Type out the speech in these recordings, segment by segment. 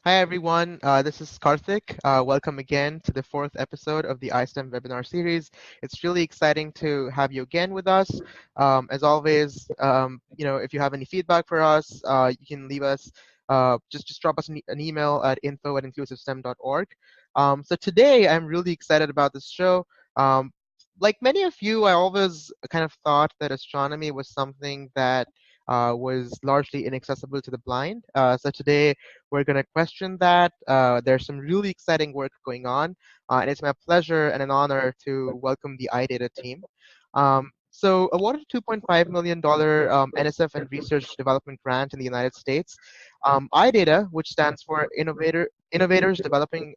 Hi everyone, this is Karthik. Welcome again to the fourth episode of the eyestem webinar series. It's really exciting to have you again with us. As always, if you have any feedback for us, you can leave us, just drop us an email at info@inclusivestem.org. So today, I'm really excited about this show. Like many of you, I always kind of thought that astronomy was something that was largely inaccessible to the blind. So today, we're going to question that. There's some really exciting work going on, and it's my pleasure and an honor to welcome the iData team. So awarded a $2.5 million NSF and Research Development Grant in the United States, iData, which stands for Innovators Developing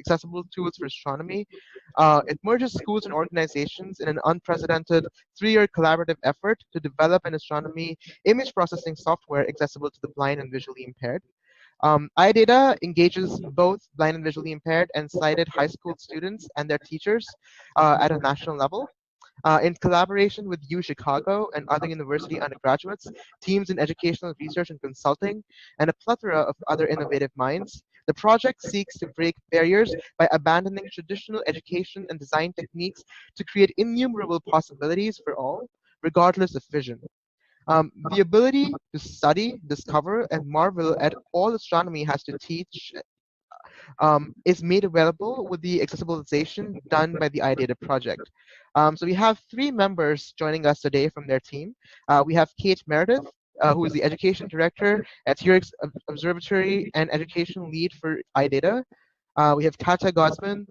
Accessible Tools for Astronomy, it merges schools and organizations in an unprecedented three-year collaborative effort to develop an astronomy image processing software accessible to the blind and visually impaired. iData engages both blind and visually impaired and sighted high school students and their teachers at a national level. In collaboration with U Chicago and other university undergraduates, teams in educational research and consulting, and a plethora of other innovative minds, the project seeks to break barriers by abandoning traditional education and design techniques to create innumerable possibilities for all, regardless of vision. The ability to study, discover, and marvel at all astronomy has to teach is made available with the accessibilization done by the iData project. So we have three members joining us today from their team. We have Kate Meredith, who is the Education Director at T-Rex Observatory and Education Lead for iData. We have Katja Gosman,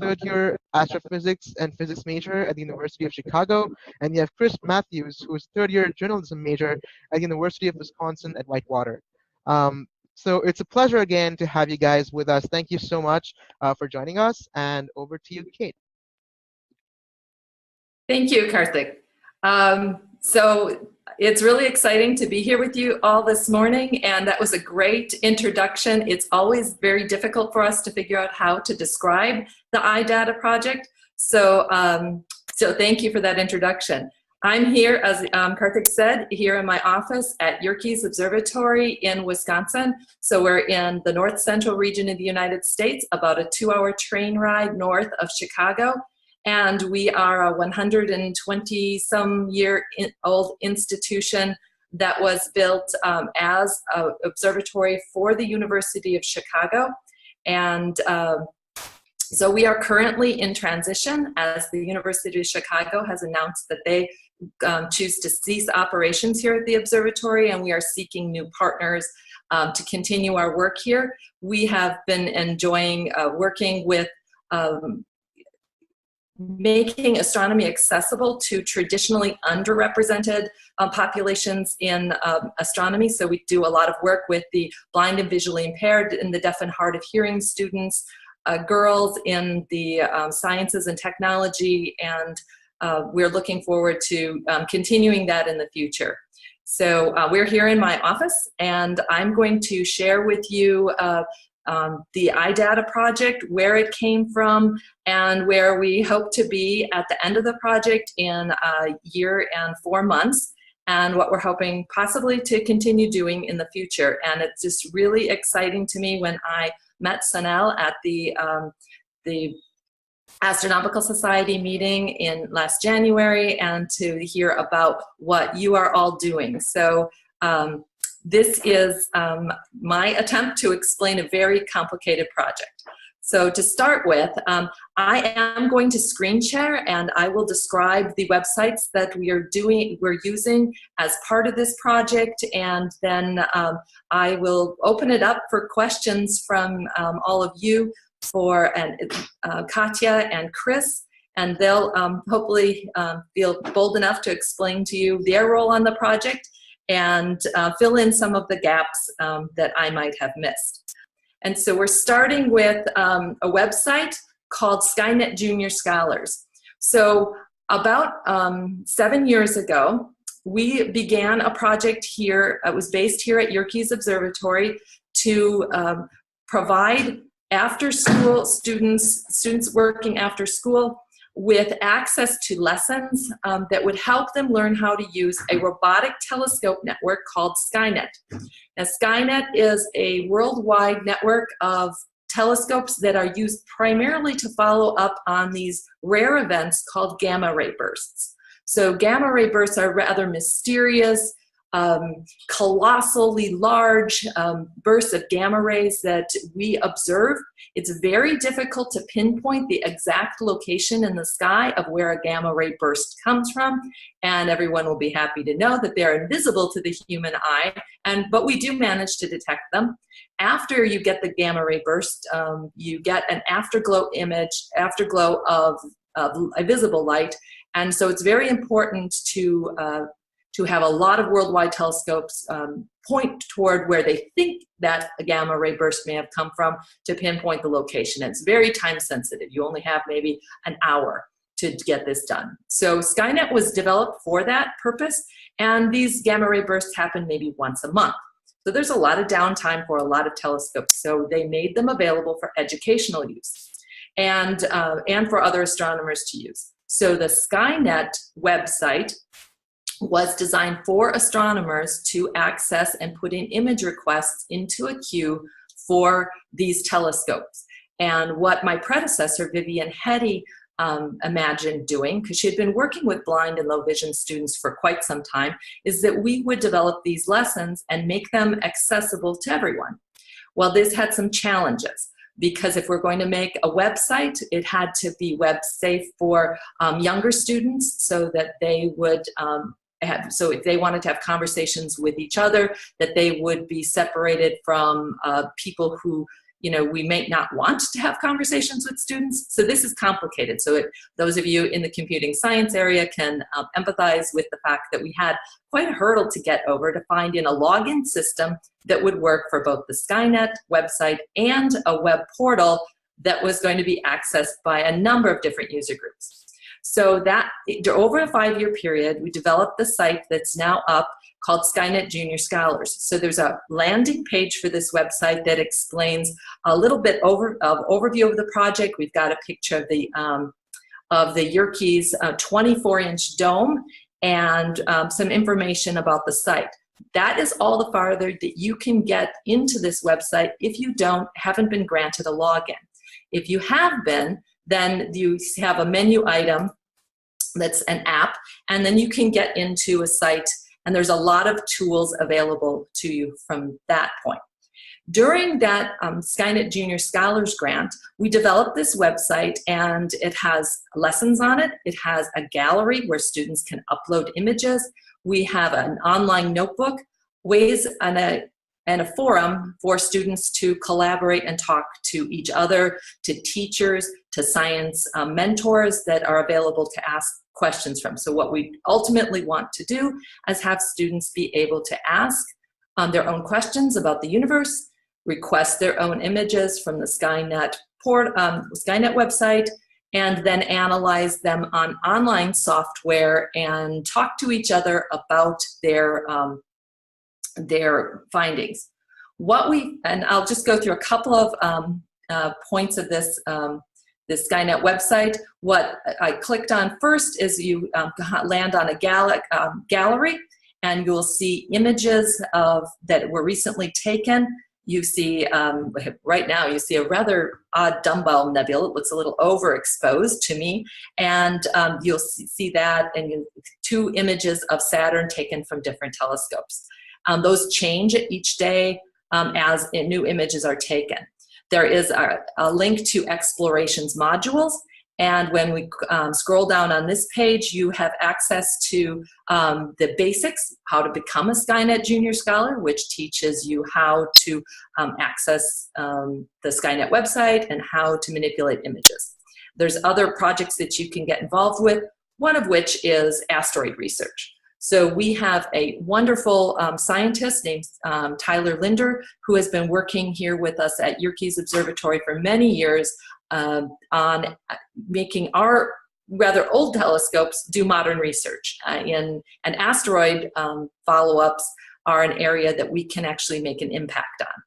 third year astrophysics and physics major at the University of Chicago. And we have Chris Matthews, who is third year journalism major at the University of Wisconsin at Whitewater. So it's a pleasure again to have you guys with us. Thank you so much for joining us. And over to you, Kate. Thank you, Karthik. So it's really exciting to be here with you all this morning, and that was a great introduction. It's always very difficult for us to figure out how to describe the iData project, so thank you for that introduction. I'm here, as Karthik said, here in my office at Yerkes Observatory in Wisconsin. So we're in the north central region of the United States, about a 2-hour train ride north of Chicago. And we are a 120-some-year-old institution that was built as an observatory for the University of Chicago. And so we are currently in transition, as the University of Chicago has announced that they choose to cease operations here at the observatory, and we are seeking new partners to continue our work here. We have been enjoying working with making astronomy accessible to traditionally underrepresented populations in astronomy. So we do a lot of work with the blind and visually impaired and the deaf and hard of hearing students, girls in the sciences and technology, and we're looking forward to continuing that in the future. So we're here in my office, and I'm going to share with you the iData project, where it came from, and where we hope to be at the end of the project in a year and 4 months, and what we're hoping possibly to continue doing in the future. And it's just really exciting to me when I met Sanel at the Astronomical Society meeting in last January, and to hear about what you are all doing. So this is my attempt to explain a very complicated project. So to start with, I am going to screen share, and I will describe the websites that we're using as part of this project, and then I will open it up for questions from all of you, for Katja and Chris, and they'll hopefully feel bold enough to explain to you their role on the project and fill in some of the gaps that I might have missed. And so we're starting with a website called Skynet Junior Scholars. So about 7 years ago, we began a project here. It was based here at Yerkes Observatory to provide after-school students working after school with access to lessons that would help them learn how to use a robotic telescope network called Skynet. Now, Skynet is a worldwide network of telescopes that are used primarily to follow up on these rare events called gamma ray bursts. So gamma ray bursts are rather mysterious, colossally large bursts of gamma rays that we observe. It's very difficult to pinpoint the exact location in the sky of where a gamma ray burst comes from, and everyone will be happy to know that they're invisible to the human eye, but we do manage to detect them. After you get the gamma ray burst, you get an afterglow image, afterglow of a visible light, and so it's very important to have a lot of worldwide telescopes point toward where they think that a gamma ray burst may have come from to pinpoint the location. It's very time sensitive. You only have maybe an hour to get this done. So Skynet was developed for that purpose, and these gamma ray bursts happen maybe once a month. So there's a lot of downtime for a lot of telescopes. So they made them available for educational use and for other astronomers to use. So the Skynet website was designed for astronomers to access and put in image requests into a queue for these telescopes. And what my predecessor, Vivian Hetty, imagined doing, because she had been working with blind and low vision students for quite some time, is that we would develop these lessons and make them accessible to everyone. Well, this had some challenges, because if we're going to make a website, it had to be web safe for younger students, so that they would so if they wanted to have conversations with each other, that they would be separated from people who, we may not want to have conversations with students. So this is complicated. So those of you in the computing science area can empathize with the fact that we had quite a hurdle to get over to find in a login system that would work for both the Skynet website and a web portal that was going to be accessed by a number of different user groups. So that over a 5-year period, we developed the site that's now up called Skynet Junior Scholars. So there's a landing page for this website that explains a little bit overview of the project. We've got a picture of the Yerkes 24-inch dome and some information about the site. That is all the farther that you can get into this website if you haven't been granted a login. If you have been, then you have a menu item that's an app, and then you can get into a site, and there's a lot of tools available to you from that point. During that Skynet Junior Scholars Grant, we developed this website, and it has lessons on it. It has a gallery where students can upload images. We have an online notebook, ways and a forum for students to collaborate and talk to each other, to teachers, to science mentors that are available to ask questions from. So what we ultimately want to do is have students be able to ask their own questions about the universe, request their own images from the Skynet website, and then analyze them on online software and talk to each other about their findings. And I'll just go through a couple of points of this Skynet website. What I clicked on first is you land on a gallery, and you'll see images that were recently taken. You see, right now, you see a rather odd dumbbell nebula. It looks a little overexposed to me. And you'll see that, and 2 images of Saturn taken from different telescopes. Those change each day as new images are taken. There is a link to Explorations modules, and when we scroll down on this page, you have access to the basics, how to become a Skynet Junior Scholar, which teaches you how to access the Skynet website and how to manipulate images. There's other projects that you can get involved with, one of which is Asteroid Research. So we have a wonderful scientist named Tyler Linder, who has been working here with us at Yerkes Observatory for many years on making our rather old telescopes do modern research. And asteroid follow-ups are an area that we can actually make an impact on.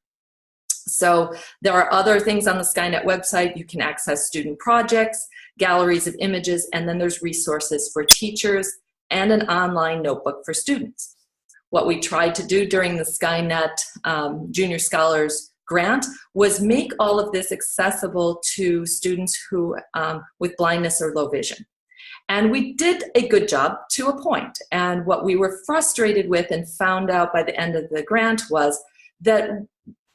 So there are other things on the Skynet website. You can access student projects, galleries of images, and then there's resources for teachers and an online notebook for students. What we tried to do during the Skynet Junior Scholars Grant was make all of this accessible to students who with blindness or low vision. And we did a good job to a point. And what we were frustrated with and found out by the end of the grant was that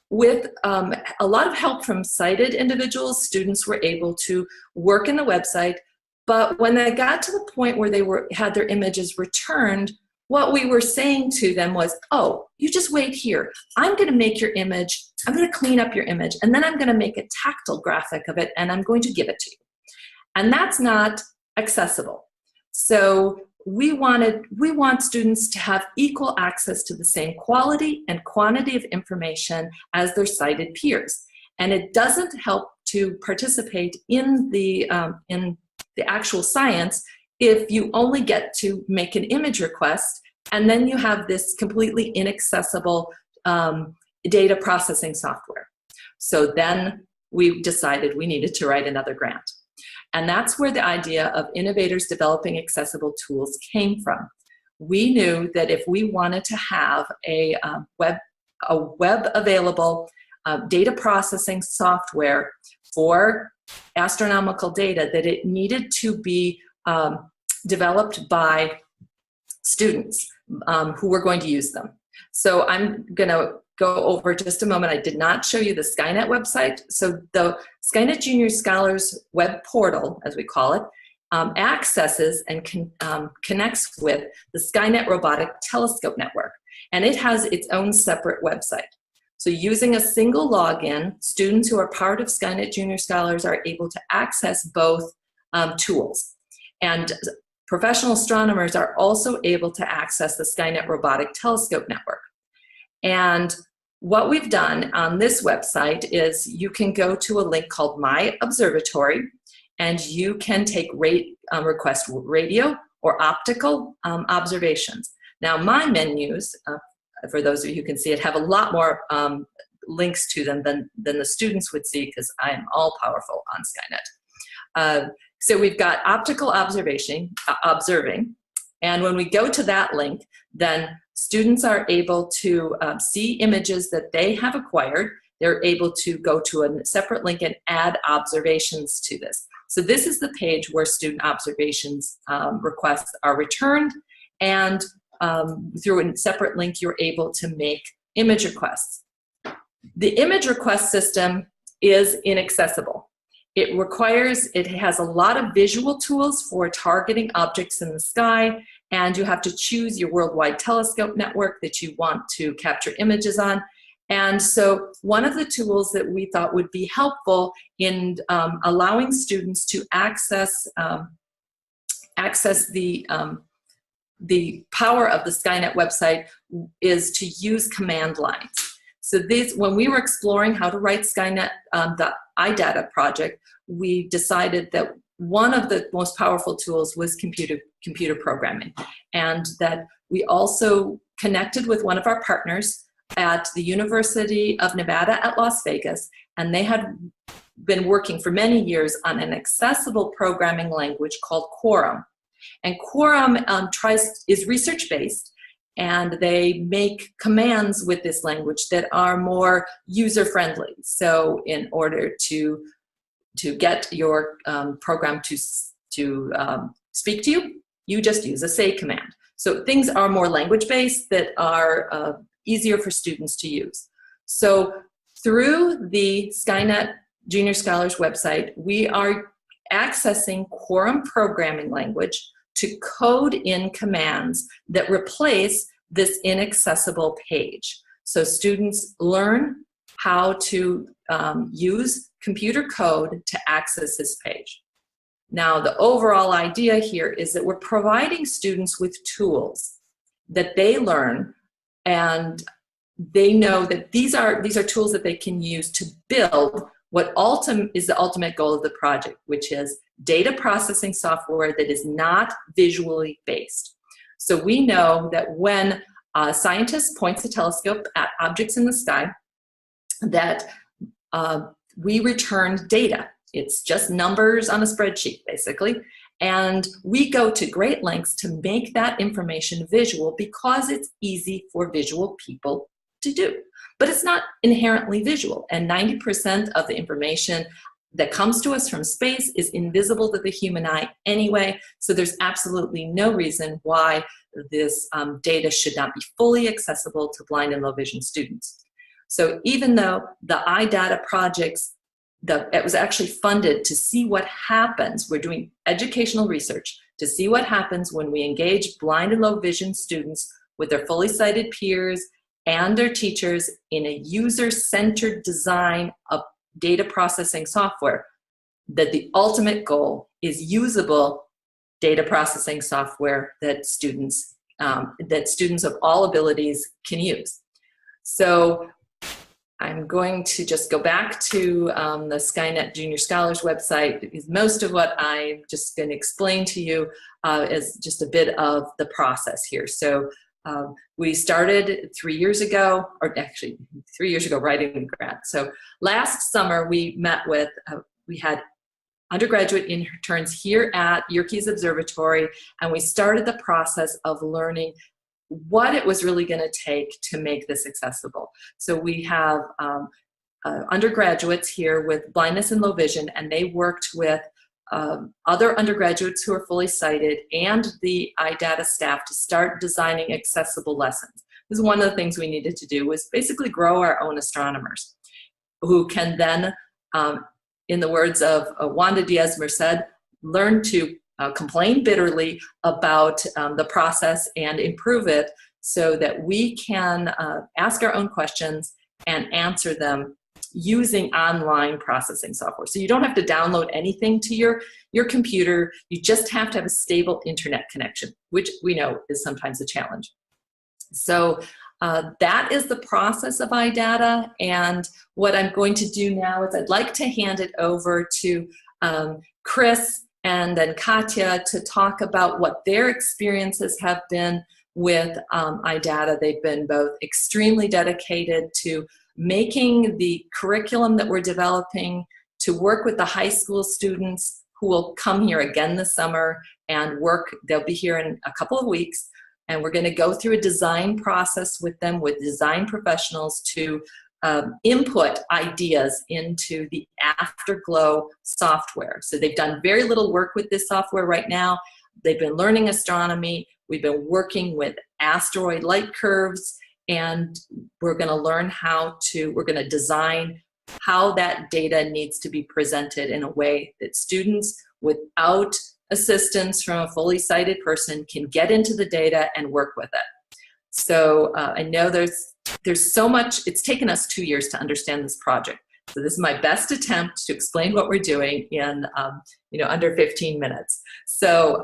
with a lot of help from sighted individuals, students were able to work in the website, but when they got to the point where they had their images returned, what we were saying to them was, oh, you just wait here. I'm gonna make your image, I'm gonna clean up your image, and then I'm gonna make a tactile graphic of it, and I'm going to give it to you. And that's not accessible. So we want students to have equal access to the same quality and quantity of information as their sighted peers. And it doesn't help to participate in the actual science if you only get to make an image request and then you have this completely inaccessible data processing software. So then we decided we needed to write another grant. And that's where the idea of innovators developing accessible tools came from. We knew that if we wanted to have a web available data processing software for astronomical data, that it needed to be developed by students who were going to use them. So I'm going to go over just a moment. I did not show you the Skynet website. So the Skynet Junior Scholars web portal, as we call it, accesses and connects with the Skynet Robotic Telescope Network. And it has its own separate website. So using a single login, students who are part of Skynet Junior Scholars are able to access both tools. And professional astronomers are also able to access the Skynet Robotic Telescope Network. And what we've done on this website is you can go to a link called My Observatory, and you can request radio or optical observations. Now, my menus, for those of you who can see it, have a lot more links to them than the students would see, because I am all powerful on Skynet. So we've got optical observing, and when we go to that link, then students are able to see images that they have acquired. They're able to go to a separate link and add observations to this. So this is the page where student observations requests are returned, and through a separate link, you're able to make image requests. The image request system is inaccessible. It has a lot of visual tools for targeting objects in the sky, and you have to choose your worldwide telescope network that you want to capture images on. And so one of the tools that we thought would be helpful in allowing students to access the power of the Skynet website is to use command lines. So when we were exploring how to write Skynet, the iData project, we decided that one of the most powerful tools was computer programming, and that we also connected with one of our partners at the University of Nevada at Las Vegas, and they had been working for many years on an accessible programming language called Quorum. And Quorum is research-based, and they make commands with this language that are more user-friendly. So in order to get your program to speak to you, you just use a say command. So things are more language-based that are easier for students to use. So through the Skynet Junior Scholars website, we are accessing Quorum programming language to code in commands that replace this inaccessible page. So students learn how to use computer code to access this page. Now, the overall idea here is that we're providing students with tools that they learn, and they know that these are tools that they can use to build what is the ultimate goal of the project, which is data processing software that is not visually based. So we know that when a scientist points a telescope at objects in the sky, that we returned data. It's just numbers on a spreadsheet, basically. And we go to great lengths to make that information visual because it's easy for visual people to do. But it's not inherently visual. And 90% of the information that comes to us from space is invisible to the human eye anyway. So there's absolutely no reason why this data should not be fully accessible to blind and low vision students. So even though the iData projects, it was actually funded to see what happens. We're doing educational research to see what happens when we engage blind and low vision students with their fully sighted peers and their teachers in a user-centered design of data processing software. That the ultimate goal is usable data processing software that students of all abilities can use. So I'm going to just go back to the Skynet Junior Scholars website, because most of what I'm just going to explain to you is just a bit of the process here. So we started 3 years ago, or actually 3 years ago, writing the grant. So last summer we met with, we had undergraduate interns here at Yerkes Observatory, and we started the process of learning what it was really going to take to make this accessible. So we have undergraduates here with blindness and low vision, and they worked with other undergraduates who are fully sighted and the iData staff to start designing accessible lessons. This is one of the things we needed to do, was basically grow our own astronomers who can then, in the words of Wanda Diaz-Merced, learn to complain bitterly about the process and improve it so that we can ask our own questions and answer them using online processing software. So you don't have to download anything to your computer. You just have to have a stable internet connection, which we know is sometimes a challenge. So that is the process of iData. And what I'm going to do now is I'd like to hand it over to Chris and then Katya to talk about what their experiences have been with iData. They've been both extremely dedicated to making the curriculum that we're developing to work with the high school students who will come here again this summer and work. They'll be here in a couple of weeks, and we're going to go through a design process with them, with design professionals, to input ideas into the Afterglow software. So they've done very little work with this software right now. They've been learning astronomy. We've been working with asteroid light curves, and we're going to learn we're going to design how that data needs to be presented in a way that students without assistance from a fully sighted person can get into the data and work with it. So I know there's so much. It's taken us 2 years to understand this project. So this is my best attempt to explain what we're doing in under 15 minutes. So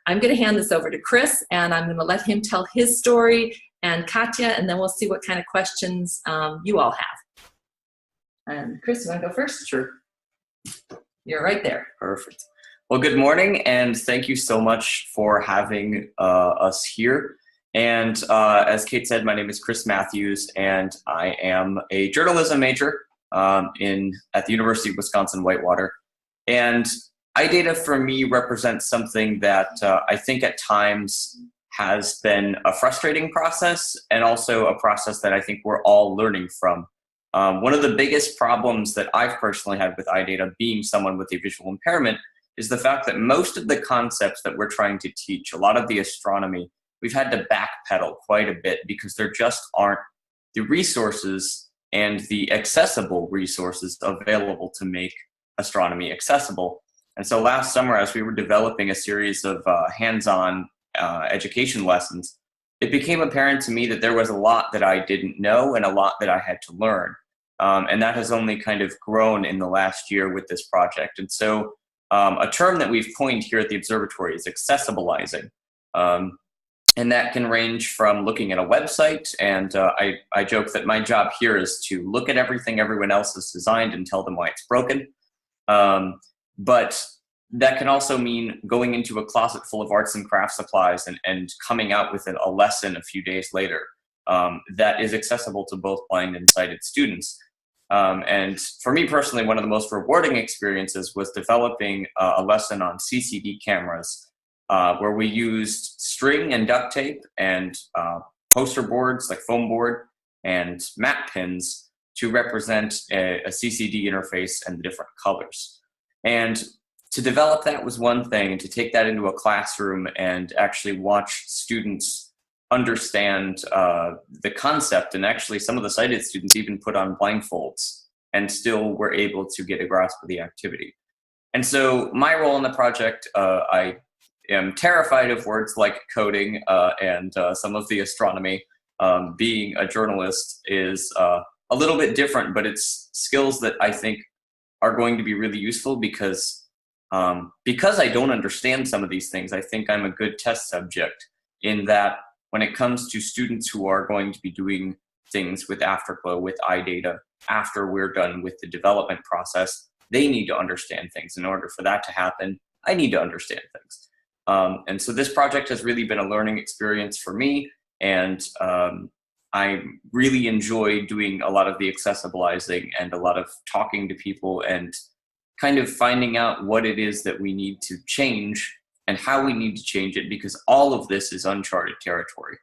I'm going to hand this over to Chris, and I'm going to let him tell his story, and Katya, and then we'll see what kind of questions you all have. And Chris, you want to go first? Sure. You're right there. Perfect. Well, good morning, and thank you so much for having us here. And as Kate said, my name is Chris Matthews, and I am a journalism major at the University of Wisconsin-Whitewater. And iData for me represents something that I think at times has been a frustrating process, and also a process that I think we're all learning from. One of the biggest problems that I've personally had with iData, being someone with a visual impairment, is the fact that most of the concepts that we're trying to teach, a lot of the astronomy, we've had to backpedal quite a bit because there just aren't the resources and the accessible resources available to make astronomy accessible. And so last summer, as we were developing a series of hands-on education lessons, it became apparent to me that there was a lot that I didn't know and a lot that I had to learn. And that has only kind of grown in the last year with this project. And so a term that we've coined here at the observatory is accessibilizing. And that can range from looking at a website, and I joke that my job here is to look at everything everyone else has designed and tell them why it's broken. But that can also mean going into a closet full of arts and craft supplies and coming out with a lesson a few days later that is accessible to both blind and sighted students. And for me personally, one of the most rewarding experiences was developing a lesson on CCD cameras, where we used string and duct tape and poster boards like foam board and matte pins to represent a CCD interface and the different colors. And to develop that was one thing, and to take that into a classroom and actually watch students understand the concept, and actually some of the sighted students even put on blindfolds and still were able to get a grasp of the activity. And so my role in the project, I am terrified of words like coding and some of the astronomy. Being a journalist is a little bit different, but it's skills that I think are going to be really useful because I don't understand some of these things. I think I'm a good test subject in that when it comes to students who are going to be doing things with Afterglow, with iData, after we're done with the development process, they need to understand things. In order for that to happen, I need to understand things. And so this project has really been a learning experience for me, and I really enjoy doing a lot of the accessibilizing and a lot of talking to people and kind of finding out what it is that we need to change and how we need to change it, because all of this is uncharted territory.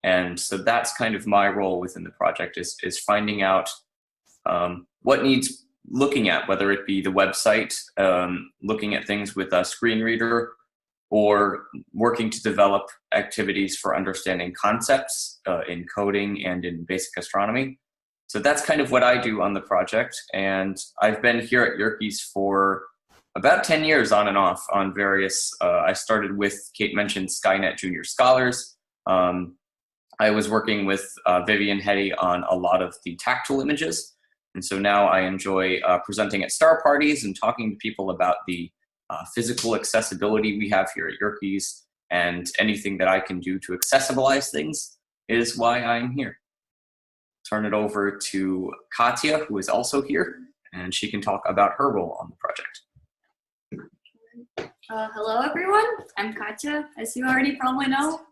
And so that's kind of my role within the project, is finding out what needs looking at, whether it be the website, looking at things with a screen reader, or working to develop activities for understanding concepts in coding and in basic astronomy. So that's kind of what I do on the project. And I've been here at Yerkes for about 10 years on and off on various, I started with, Kate mentioned, Skynet Junior Scholars. I was working with Vivian Hetty on a lot of the tactile images. And so now I enjoy presenting at star parties and talking to people about the physical accessibility we have here at Yerkes, and anything that I can do to accessibilize things is why I'm here. Turn it over to Katya, who is also here, and she can talk about her role on the project. Hello, everyone. I'm Katya, as you already probably know.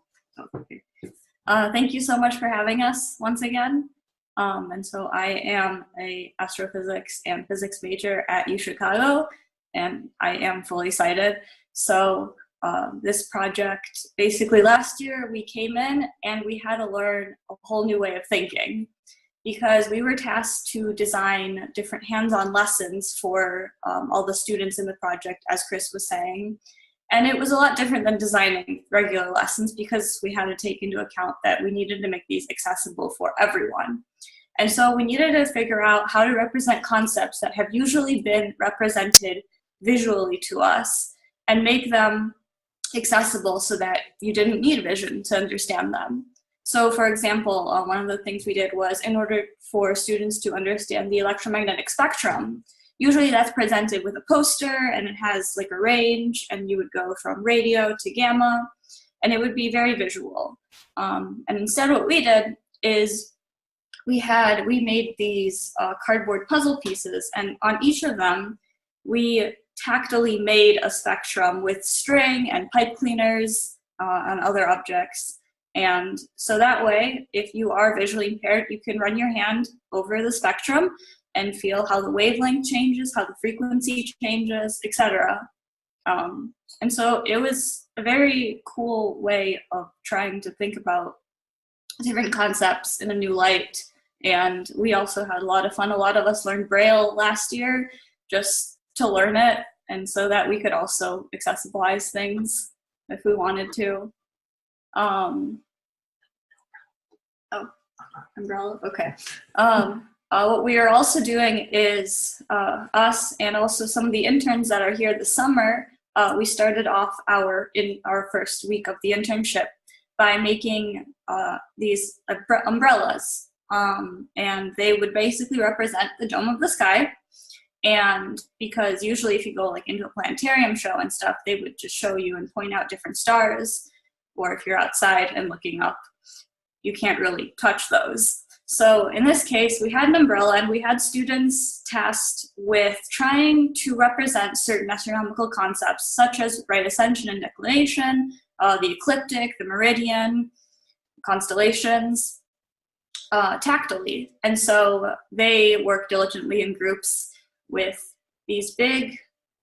Thank you so much for having us once again. And so I am a astrophysics and physics major at UChicago, and I am fully sighted. So this project, basically last year we came in and we had to learn a whole new way of thinking, because we were tasked to design different hands-on lessons for all the students in the project, as Chris was saying. And it was a lot different than designing regular lessons, because we had to take into account that we needed to make these accessible for everyone. And so we needed to figure out how to represent concepts that have usually been represented visually to us and make them accessible so that you didn't need vision to understand them. So for example, one of the things we did was, in order for students to understand the electromagnetic spectrum, usually that's presented with a poster and it has like a range, and you would go from radio to gamma, and it would be very visual. And instead what we did is we made these cardboard puzzle pieces, and on each of them we tactily made a spectrum with string and pipe cleaners and other objects. And so that way, if you are visually impaired, you can run your hand over the spectrum and feel how the wavelength changes, how the frequency changes, etc. And so it was a very cool way of trying to think about different concepts in a new light. And we also had a lot of fun. A lot of us learned Braille last year just to learn it, and so that we could also accessibilize things if we wanted to. Umbrella, okay. What we are also doing is us and also some of the interns that are here this summer, we started off in our first week of the internship by making these umbrellas. And they would basically represent the dome of the sky. And because usually if you go like into a planetarium show and stuff, they would just show you and point out different stars, or if you're outside and looking up, you can't really touch those. So in this case, we had an umbrella and we had students tasked with trying to represent certain astronomical concepts, such as right ascension and declination, the ecliptic, the meridian, constellations. tactilely. And so they work diligently in groups with these big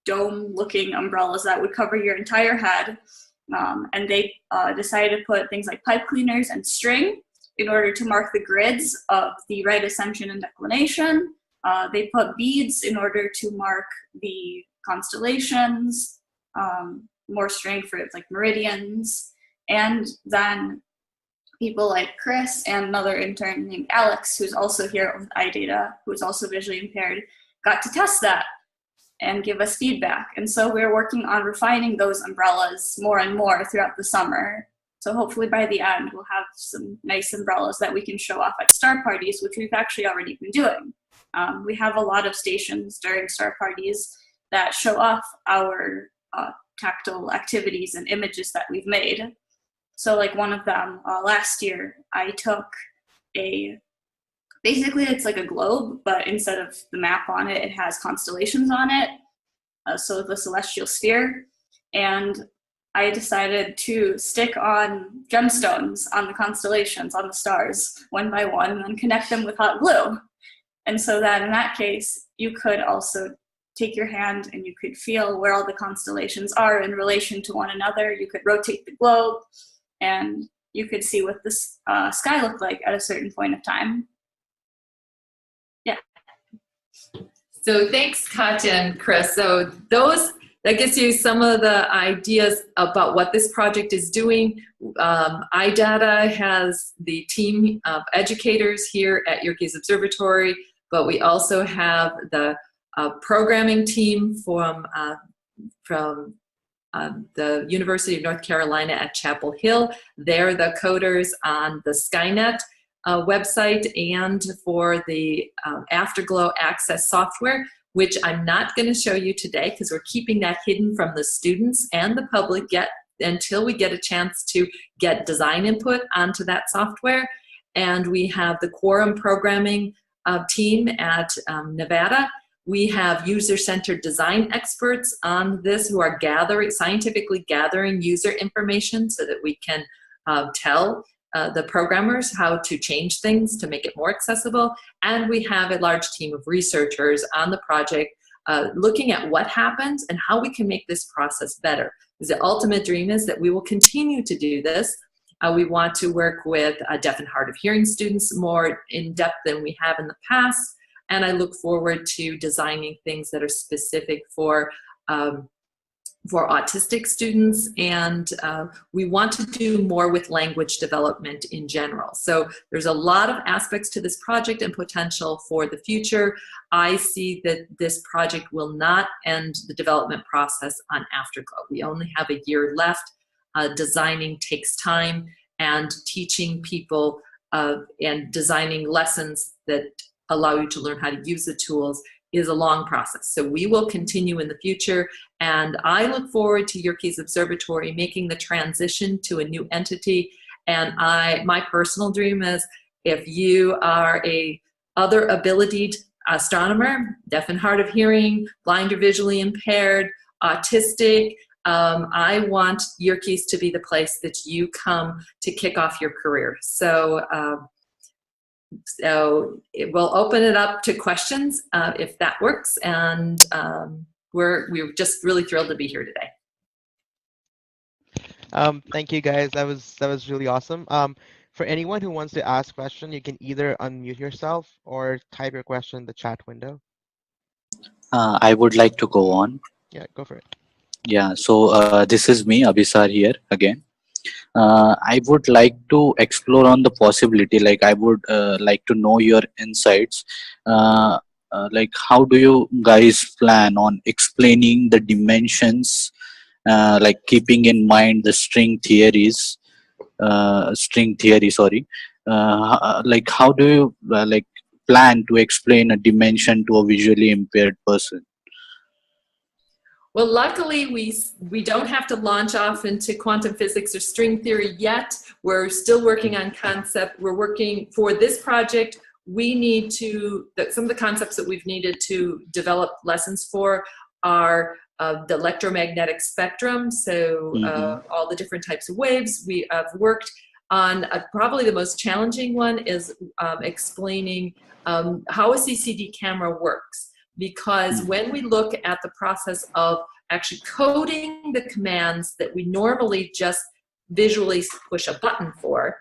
dome-looking umbrellas that would cover your entire head. And they decided to put things like pipe cleaners and string in order to mark the grids of the right ascension and declination. They put beads in order to mark the constellations, more string for like meridians. And then people like Chris and another intern named Alex, who's also here with eye data, who's also visually impaired, got to test that and give us feedback. And so we're working on refining those umbrellas more and more throughout the summer. So hopefully by the end, we'll have some nice umbrellas that we can show off at star parties, which we've actually already been doing. We have a lot of stations during star parties that show off our tactile activities and images that we've made. So like one of them, last year, I took basically it's like a globe, but instead of the map on it, it has constellations on it. So the celestial sphere. And I decided to stick on gemstones on the constellations, on the stars, one by one, and then connect them with hot glue. And so that in that case, you could also take your hand and you could feel where all the constellations are in relation to one another. You could rotate the globe and you could see what the sky looked like at a certain point of time. Yeah. So thanks, Katya and Chris. So that gives you some of the ideas about what this project is doing. iData has the team of educators here at Yerkes Observatory, but we also have the programming team from the University of North Carolina at Chapel Hill. They're the coders on the Skynet website and for the Afterglow Access software, which I'm not going to show you today because we're keeping that hidden from the students and the public until we get a chance to get design input onto that software. And we have the Quorum programming team at Nevada. We have user-centered design experts on this who are scientifically gathering user information so that we can tell the programmers how to change things to make it more accessible. And we have a large team of researchers on the project looking at what happens and how we can make this process better. Because the ultimate dream is that we will continue to do this. We want to work with deaf and hard of hearing students more in depth than we have in the past. And I look forward to designing things that are specific for autistic students, and we want to do more with language development in general. So there's a lot of aspects to this project and potential for the future. I see that this project will not end the development process on Afterglow. We only have a year left. Designing takes time, and teaching people and designing lessons that allow you to learn how to use the tools is a long process. So we will continue in the future, and I look forward to Yerkes Observatory making the transition to a new entity. And my personal dream is if you are a other abilitied astronomer, deaf and hard of hearing, blind or visually impaired, autistic, I want Yerkes to be the place that you come to kick off your career. So we'll open it up to questions if that works, and we're just really thrilled to be here today. Thank you guys. That was really awesome. For anyone who wants to ask a question, you can either unmute yourself or type your question in the chat window. I would like to go on. Yeah, go for it. Yeah, so this is me, Abhisar, here again. I would like to explore on the possibility, like I would like to know your insights. Like how do you guys plan on explaining the dimensions, like keeping in mind the string theory, sorry. Like how do you like plan to explain a dimension to a visually impaired person? Well, luckily, we don't have to launch off into quantum physics or string theory yet. We're still working on concept. We're working for this project. We need to, some of the concepts that we've needed to develop lessons for are the electromagnetic spectrum. So all the different types of waves. We have worked on probably the most challenging one is explaining how a CCD camera works. Because when we look at the process of actually coding the commands that we normally just visually push a button for,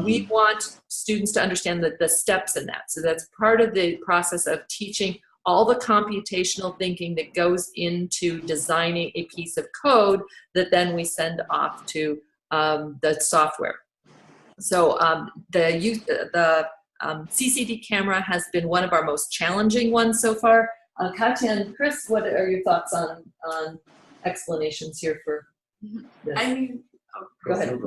we want students to understand the steps in that. So that's part of the process of teaching all the computational thinking that goes into designing a piece of code that then we send off to the software. So the CCD camera has been one of our most challenging ones so far. Katya and Chris, what are your thoughts on explanations here for this? I mean, Go ahead.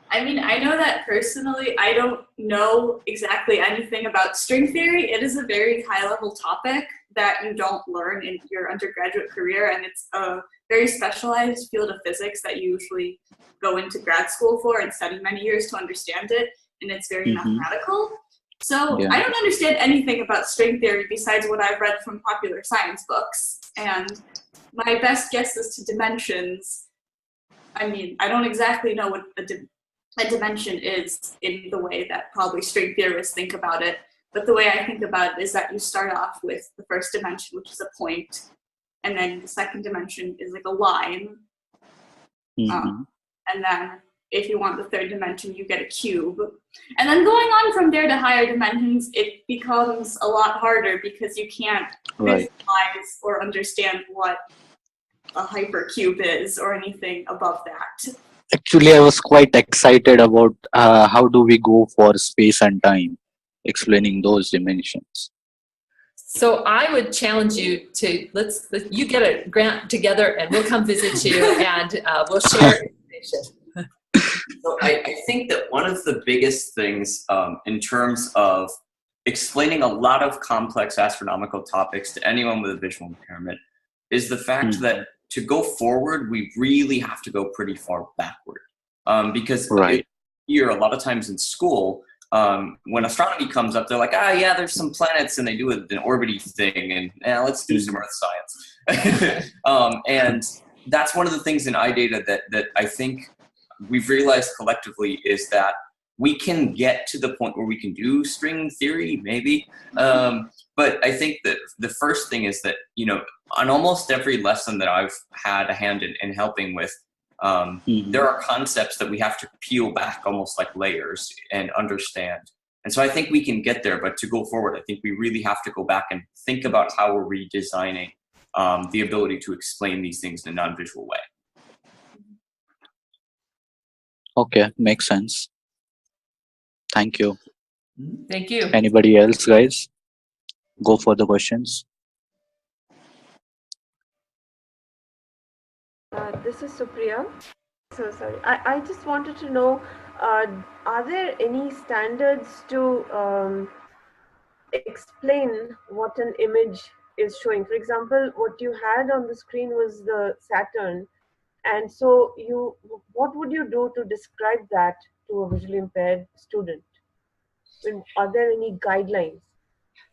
I mean, I know that personally, I don't know exactly anything about string theory. It is a very high-level topic that you don't learn in your undergraduate career, and it's a very specialized field of physics that you usually go into grad school for and study many years to understand it, and it's very mathematical. So I don't understand anything about string theory besides what I've read from popular science books, and my best guess as to dimensions, I mean, I don't exactly know what a dimension is in the way that probably string theorists think about it, but the way I think about it is that you start off with the first dimension, which is a point, and then the second dimension is like a line, and then if you want the third dimension, you get a cube. And then going on from there to higher dimensions, it becomes a lot harder because you can't visualize or understand what a hypercube is or anything above that. Actually, I was quite excited about how do we go for space and time, explaining those dimensions. So I would challenge you to you get a grant together and we'll come visit you and we'll share information. So I think that one of the biggest things in terms of explaining a lot of complex astronomical topics to anyone with a visual impairment is the fact that to go forward, we really have to go pretty far backward. Because here, a lot of times in school, when astronomy comes up, they're like, yeah, there's some planets, and they do an orbity thing, and let's do some Earth science. And that's one of the things in iData that I think we've realized collectively is that we can get to the point where we can do string theory, maybe. But I think that the first thing is that, on almost every lesson that I've had a hand in helping with, there are concepts that we have to peel back almost like layers and understand. And so I think we can get there, but to go forward, I think we really have to go back and think about how we're redesigning the ability to explain these things in a non-visual way. Okay, makes sense. Thank you. Thank you. Anybody else, guys? Go for the questions. This is Supriya. So sorry. I just wanted to know, are there any standards to explain what an image is showing? For example, what you had on the screen was the Saturn. And so what would you do to describe that to a visually impaired student? Are there any guidelines?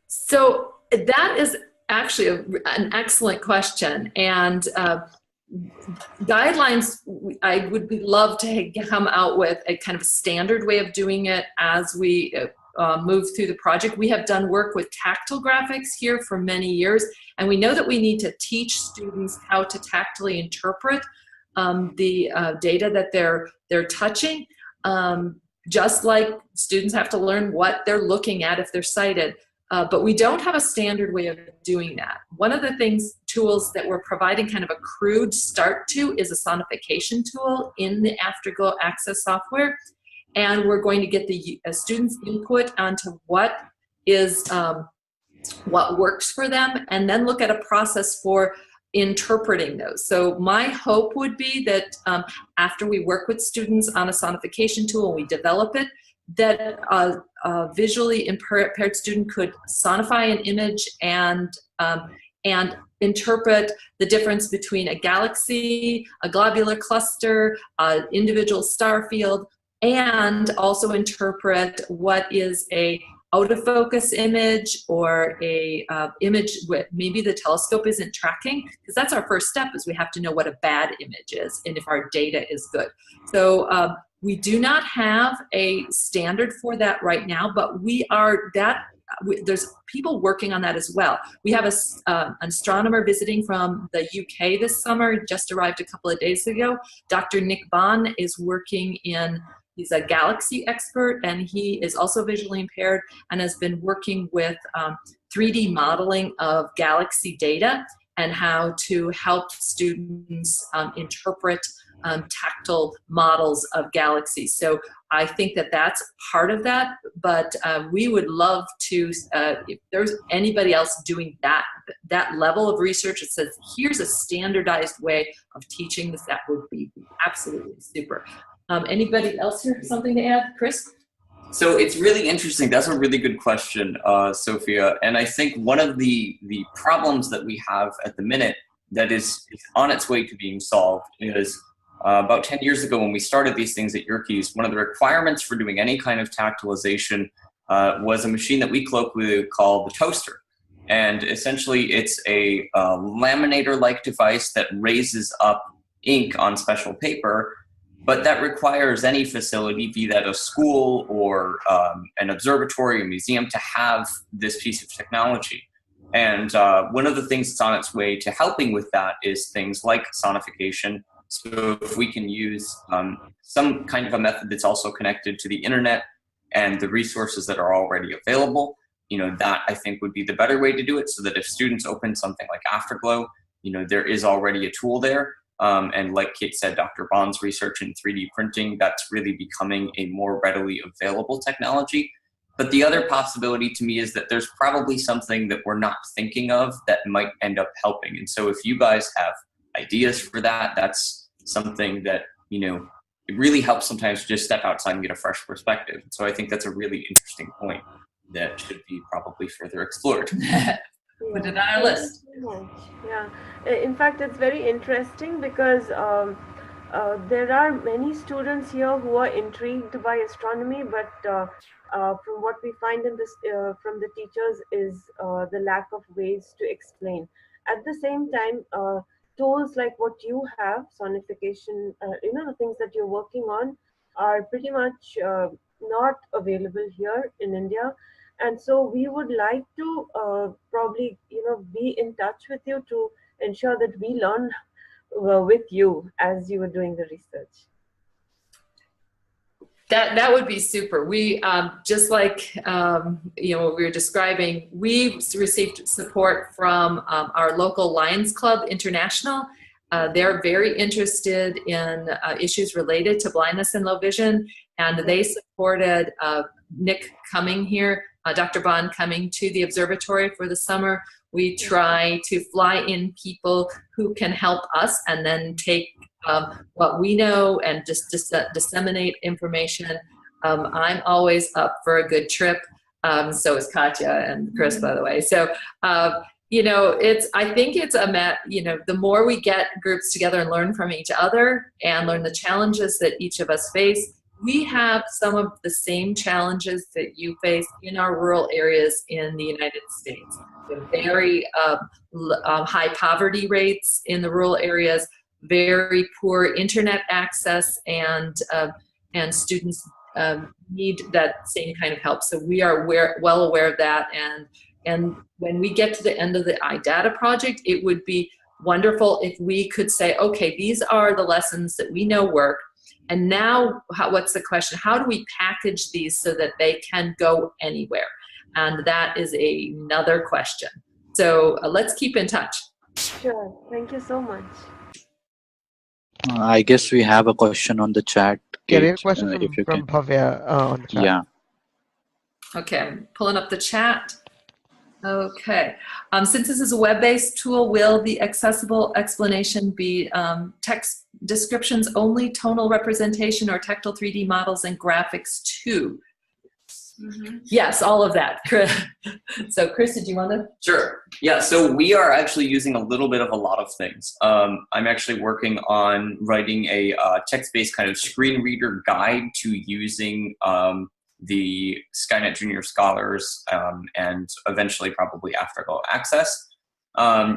So that is actually an excellent question. And guidelines, I would love to come out with a kind of standard way of doing it as we move through the project. We have done work with tactile graphics here for many years, and we know that we need to teach students how to tactily interpret the data that they're touching, just like students have to learn what they're looking at if they're sighted. But we don't have a standard way of doing that. One of the tools that we're providing kind of a crude start to is a Sonification tool in the Afterglow Access software. And we're going to get the students' input onto what works for them, and then look at a process for interpreting those. So my hope would be that after we work with students on a Sonification tool and we develop it, that a visually impaired student could sonify an image and interpret the difference between a galaxy, a globular cluster, an individual star field, and also interpret what is a out of focus image or a image with maybe the telescope isn't tracking, because that's our first step, is we have to know what a bad image is and if our data is good. So we do not have a standard for that right now, but there's people working on that as well. We have an astronomer visiting from the UK this summer, just arrived a couple of days ago. Dr. Nick Bond is working he's a galaxy expert, and he is also visually impaired and has been working with 3D modeling of galaxy data and how to help students interpret tactile models of galaxies. So I think that that's part of that, but we would love to, if there's anybody else doing that level of research that says, here's a standardized way of teaching this, that would be absolutely super. Anybody else here have something to add? Chris? So it's really interesting. That's a really good question, Sophia. And I think one of the problems that we have at the minute that is on its way to being solved is about 10 years ago when we started these things at Yerkes, one of the requirements for doing any kind of tactilization was a machine that we colloquially call the toaster. And essentially it's a laminator-like device that raises up ink on special paper, but that requires any facility, be that a school or an observatory or museum, to have this piece of technology. And one of the things that's on its way to helping with that is things like sonification. So if we can use some kind of a method that's also connected to the internet and the resources that are already available, that I think would be the better way to do it, so that if students open something like Afterglow, there is already a tool there. And like Kate said, Dr. Bond's research in 3D printing, that's really becoming a more readily available technology. But the other possibility to me is that there's probably something that we're not thinking of that might end up helping. And so if you guys have ideas for that, that's something that, it really helps sometimes to just step outside and get a fresh perspective. So I think that's a really interesting point that should be probably further explored. Put it on our list. Yeah, in fact, it's very interesting because there are many students here who are intrigued by astronomy, but from what we find in this from the teachers is the lack of ways to explain. At the same time, tools like what you have, sonification, the things that you're working on are pretty much not available here in India. And so we would like to probably, be in touch with you to ensure that we learn with you as you were doing the research. That would be super. We, just like, what we were describing, we received support from our local Lions Club International. They're very interested in issues related to blindness and low vision, and they supported Nick coming here, Dr. Bond coming to the observatory for the summer. We try to fly in people who can help us and then take what we know and just disseminate information. I'm always up for a good trip. So is Katya and Chris, by the way. So, I think it's the more we get groups together and learn from each other and learn the challenges that each of us face, we have some of the same challenges that you face in our rural areas in the United States. The very high poverty rates in the rural areas, very poor internet access, and students need that same kind of help. So we are well aware of that. And when we get to the end of the iData project, it would be wonderful if we could say, okay, these are the lessons that we know work. And now, what's the question? How do we package these so that they can go anywhere? And that is another question. So let's keep in touch. Sure. Thank you so much. I guess we have a question on the chat. Yeah, we have Kate, a question from Bhavya on the chat. Yeah. Okay, I'm pulling up the chat. Okay. Since this is a web-based tool, will the accessible explanation be text descriptions only, tonal representation, or tactile 3D models and graphics too? Mm-hmm. Yes, all of that. So Chris, did you want to? Sure. Yeah, so we are actually using a little bit of a lot of things. I'm actually working on writing a text-based kind of screen reader guide to using the Skynet Junior Scholars, and eventually probably Afterglow Access.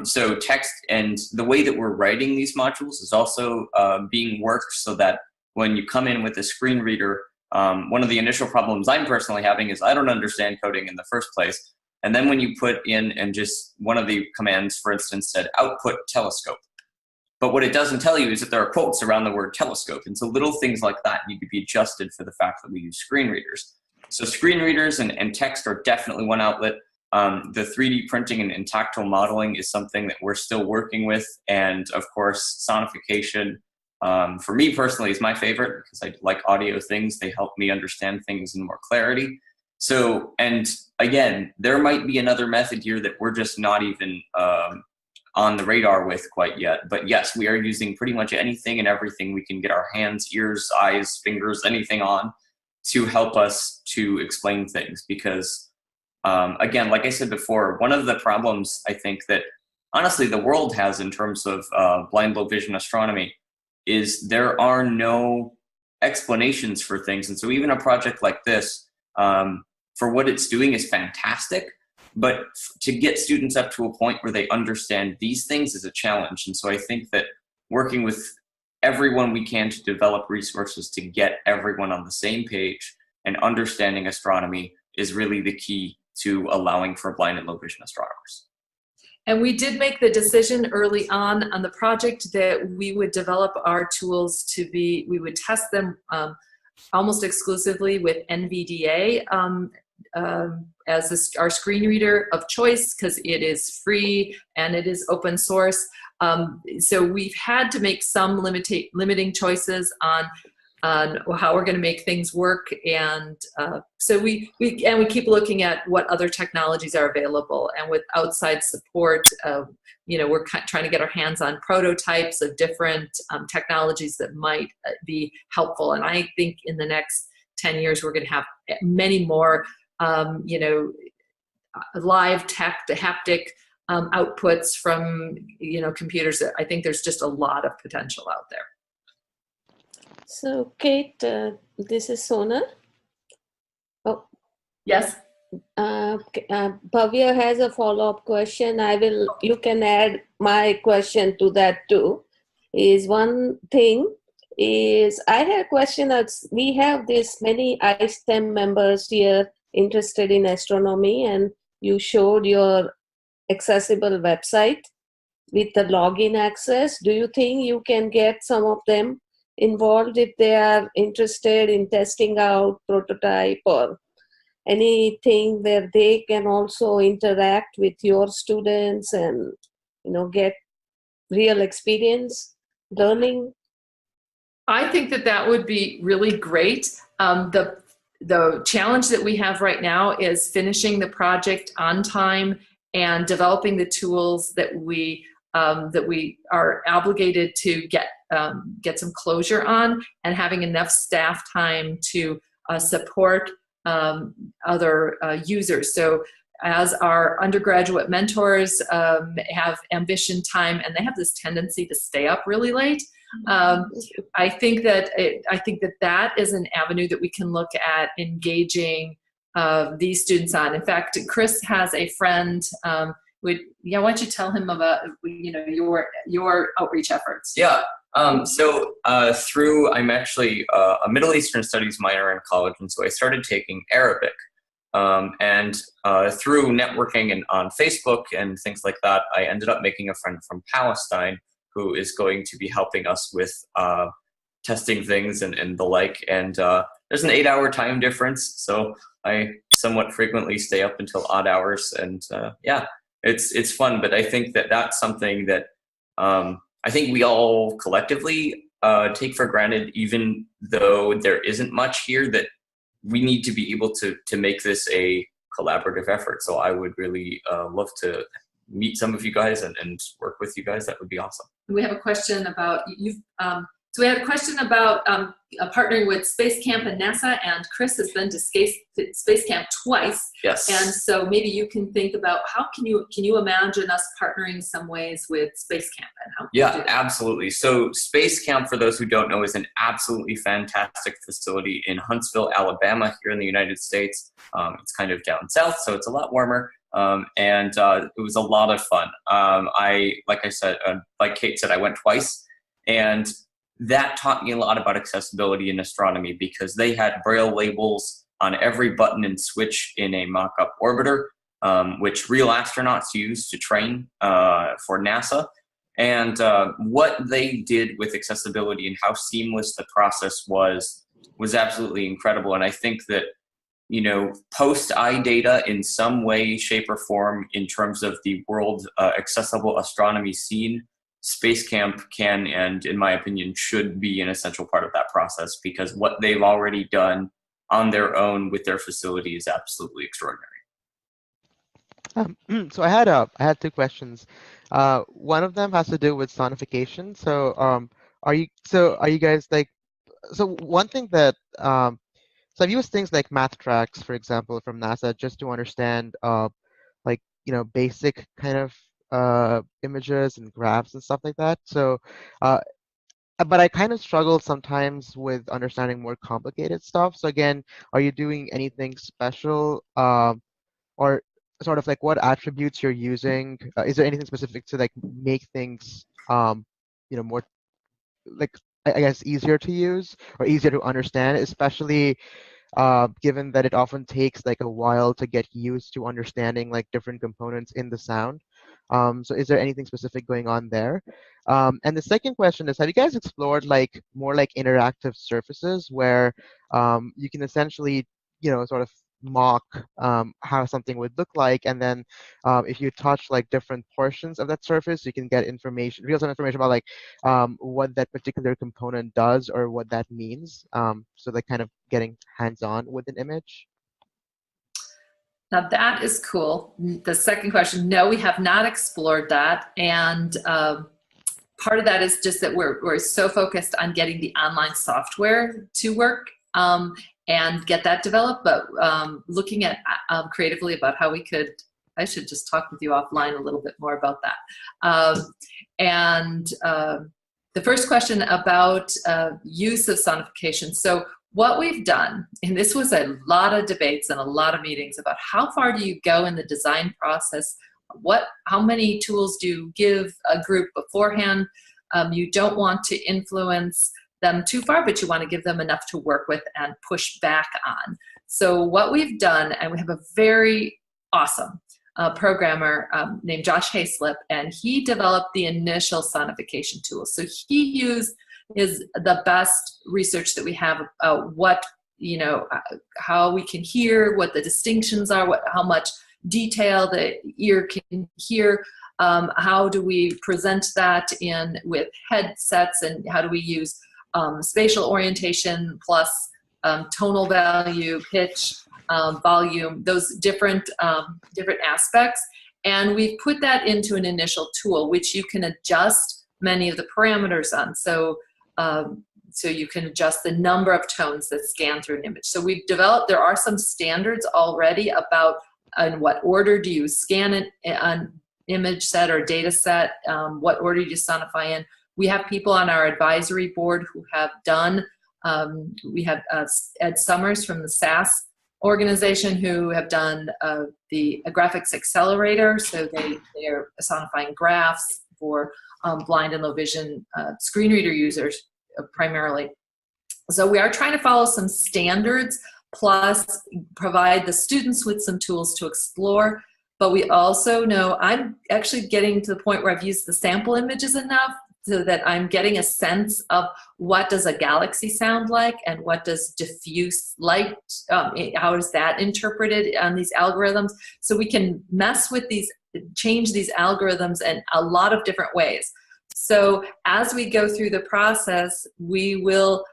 So text and the way that we're writing these modules is also being worked so that when you come in with a screen reader, one of the initial problems I'm personally having is I don't understand coding in the first place. And then when you put in, and just one of the commands, for instance, said output telescope. But what it doesn't tell you is that there are quotes around the word telescope. And so little things like that need to be adjusted for the fact that we use screen readers. So screen readers and text are definitely one outlet. The 3D printing and tactile modeling is something that we're still working with. And of course, sonification, for me personally, is my favorite because I like audio things. They help me understand things in more clarity. So, and again, there might be another method here that we're just not even on the radar with quite yet. But yes, we are using pretty much anything and everything we can get our hands, ears, eyes, fingers, anything on to help us to explain things. Because again, like I said before, one of the problems I think that honestly the world has in terms of blind low vision astronomy is there are no explanations for things. And so even a project like this, for what it's doing is fantastic, but to get students up to a point where they understand these things is a challenge. And so I think that working with everyone we can to develop resources to get everyone on the same page and understanding astronomy is really the key to allowing for blind and low vision astronomers. And we did make the decision early on the project that we would develop our tools to be, we would test them almost exclusively with NVDA as our screen reader of choice, because it is free and it is open source. So we've had to make some limiting choices on how we're going to make things work, and so we keep looking at what other technologies are available, and with outside support, we're trying to get our hands on prototypes of different technologies that might be helpful. And I think in the next 10 years we're going to have many more live haptic outputs from computers. I think there's just a lot of potential out there. So, Kate, this is Sona. Oh, yes. Bhavya has a follow-up question. You can add my question to that too. One thing is, I had a question. We have this many eyestem members here interested in astronomy, and you showed your accessible website with the login access. Do you think you can get some of them involved if they are interested in testing out prototype or anything where they can also interact with your students and get real experience learning? I think that would be really great. The challenge that we have right now is finishing the project on time and developing the tools that we are obligated to get some closure on, and having enough staff time to support other users. So as our undergraduate mentors have ambition time, and they have this tendency to stay up really late, I think that is an avenue that we can look at engaging these students on. In fact, Chris has a friend. Why don't you tell him about your outreach efforts? Yeah. I'm actually a Middle Eastern Studies minor in college, and so I started taking Arabic. And through networking and on Facebook and things like that, I ended up making a friend from Palestine who is going to be helping us with testing things and the like. And there's an 8-hour time difference, so I somewhat frequently stay up until odd hours. And it's fun. But I think that's something that I think we all collectively take for granted, even though there isn't much here, that we need to be able to make this a collaborative effort. So I would really love to meet some of you guys and work with you guys. That would be awesome. We have a question about So we had a question about partnering with Space Camp and NASA, and Chris has been to Space Camp twice. Yes. And so maybe you can think about how can you imagine us partnering some ways with Space Camp and how? Yeah, absolutely. So Space Camp, for those who don't know, is an absolutely fantastic facility in Huntsville, Alabama, here in the United States. It's kind of down south, so it's a lot warmer. And it was a lot of fun. Like Kate said, I went twice, and that taught me a lot about accessibility in astronomy because they had braille labels on every button and switch in a mock-up orbiter, which real astronauts use to train for NASA. And what they did with accessibility and how seamless the process was absolutely incredible. And I think that, you know, post iData in some way, shape, or form in terms of the world accessible astronomy scene, Space Camp can, and in my opinion, should be an essential part of that process because what they've already done on their own with their facility is absolutely extraordinary. So I had two questions. One of them has to do with sonification. So are you guys like, so one thing that so I've used things like math tracks, for example, from NASA just to understand like, you know, basic kind of images and graphs and stuff like that. So but I kind of struggle sometimes with understanding more complicated stuff. So again, are you doing anything special or sort of like what attributes you're using? Is there anything specific to like make things you know, more like I guess easier to use or easier to understand, especially given that it often takes like a while to get used to understanding like different components in the sound. So is there anything specific going on there? And the second question is, have you guys explored like more like interactive surfaces where you can essentially, you know, sort of mock how something would look like, and then if you touch like different portions of that surface, you can get information, real-time information about like what that particular component does or what that means. So like kind of getting hands-on with an image. Now that is cool. The second question, no, we have not explored that. And part of that is just that we're so focused on getting the online software to work and get that developed. But looking at creatively about how we could, I should just talk with you offline a little bit more about that. The first question about use of sonification. So what we've done, and this was a lot of debates and a lot of meetings about how far do you go in the design process, how many tools do you give a group beforehand. You don't want to influence them too far, but you want to give them enough to work with and push back on. So what we've done, and we have a very awesome programmer named Josh Hayslip, and he developed the initial sonification tools. So he used the best research that we have about what, you know, how we can hear, what the distinctions are, how much detail the ear can hear, how do we present that with headsets, and how do we use spatial orientation plus tonal value, pitch, volume, those different aspects. And we've put that into an initial tool, which you can adjust many of the parameters on. So you can adjust the number of tones that scan through an image. So we've developed, there are some standards already about in what order do you scan an image set or data set, what order do you sonify in. We have people on our advisory board who have done, we have Ed Summers from the SAS organization who have done the graphics accelerator, so they are sonifying graphs for blind and low vision screen reader users primarily. So we are trying to follow some standards plus provide the students with some tools to explore. But we also know, I'm actually getting to the point where I've used the sample images enough so that I'm getting a sense of what does a galaxy sound like and what does diffuse light, how is that interpreted on these algorithms. So we can mess with these, change these algorithms in a lot of different ways. So as we go through the process, we will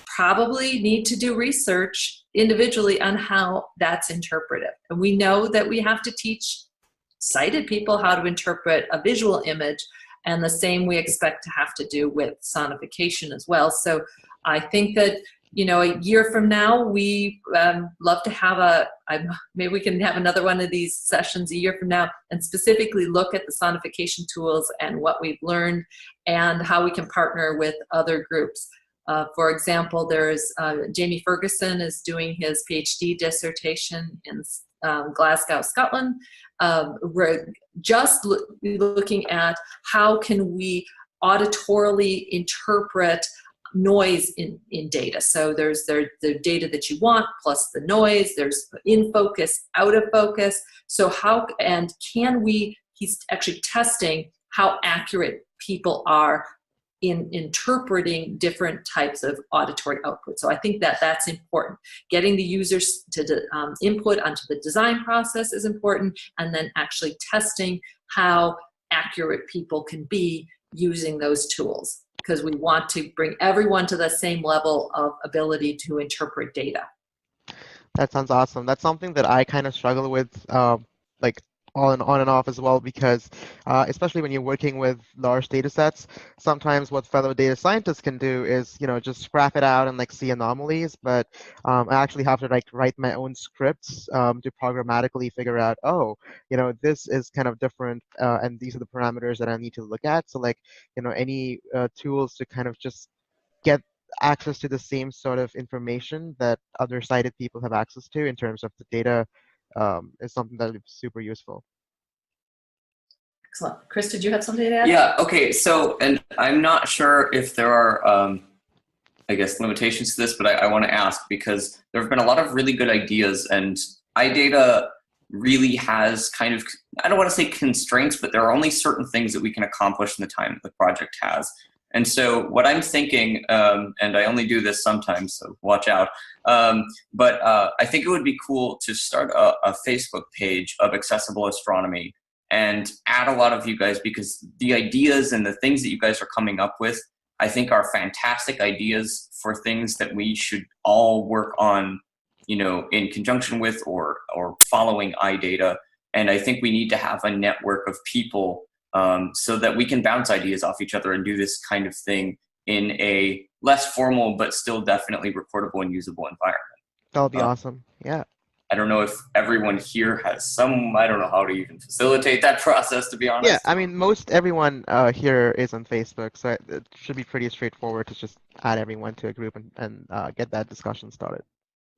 probably need to do research individually on how that's interpreted. And we know that we have to teach sighted people how to interpret a visual image, And the same we expect to have to do with sonification as well. So I think that, you know, a year from now, we love to have maybe we can have another one of these sessions a year from now and specifically look at the sonification tools and what we've learned and how we can partner with other groups. For example, there's Jamie Ferguson is doing his PhD dissertation in Glasgow, Scotland. We're just looking at how can we auditorily interpret noise in data. So there's the data that you want plus the noise, there's in focus, out of focus. So how, and can we, he's actually testing how accurate people are in interpreting different types of auditory output. So I think that that's important. Getting the users to input onto the design process is important, and then actually testing how accurate people can be using those tools, because we want to bring everyone to the same level of ability to interpret data. That sounds awesome. That's something that I kind of struggle with, like on and off as well, because especially when you're working with large data sets, sometimes what fellow data scientists can do is, you know, just scrap it out and like see anomalies, but I actually have to like write my own scripts to programmatically figure out, oh, you know, this is kind of different and these are the parameters that I need to look at. So like, you know, any tools to kind of just get access to the same sort of information that other sighted people have access to in terms of the data is something that is super useful. Excellent. Chris, did you have something to add? Yeah, okay, so, and I'm not sure if there are, I guess, limitations to this, but I want to ask, because there have been a lot of really good ideas, and iData really has kind of, I don't want to say constraints, but there are only certain things that we can accomplish in the time that the project has. And so what I'm thinking, and I only do this sometimes, so watch out, but I think it would be cool to start a Facebook page of accessible astronomy and add a lot of you guys, because the ideas and the things that you guys are coming up with, I think are fantastic ideas for things that we should all work on, you know, in conjunction with or following iData. And I think we need to have a network of people so that we can bounce ideas off each other and do this kind of thing in a less formal but still definitely recordable and usable environment. That would be awesome. Yeah. I don't know if everyone here has some, I don't know how to even facilitate that process, to be honest. Yeah, I mean, most everyone here is on Facebook, so it should be pretty straightforward to just add everyone to a group and get that discussion started.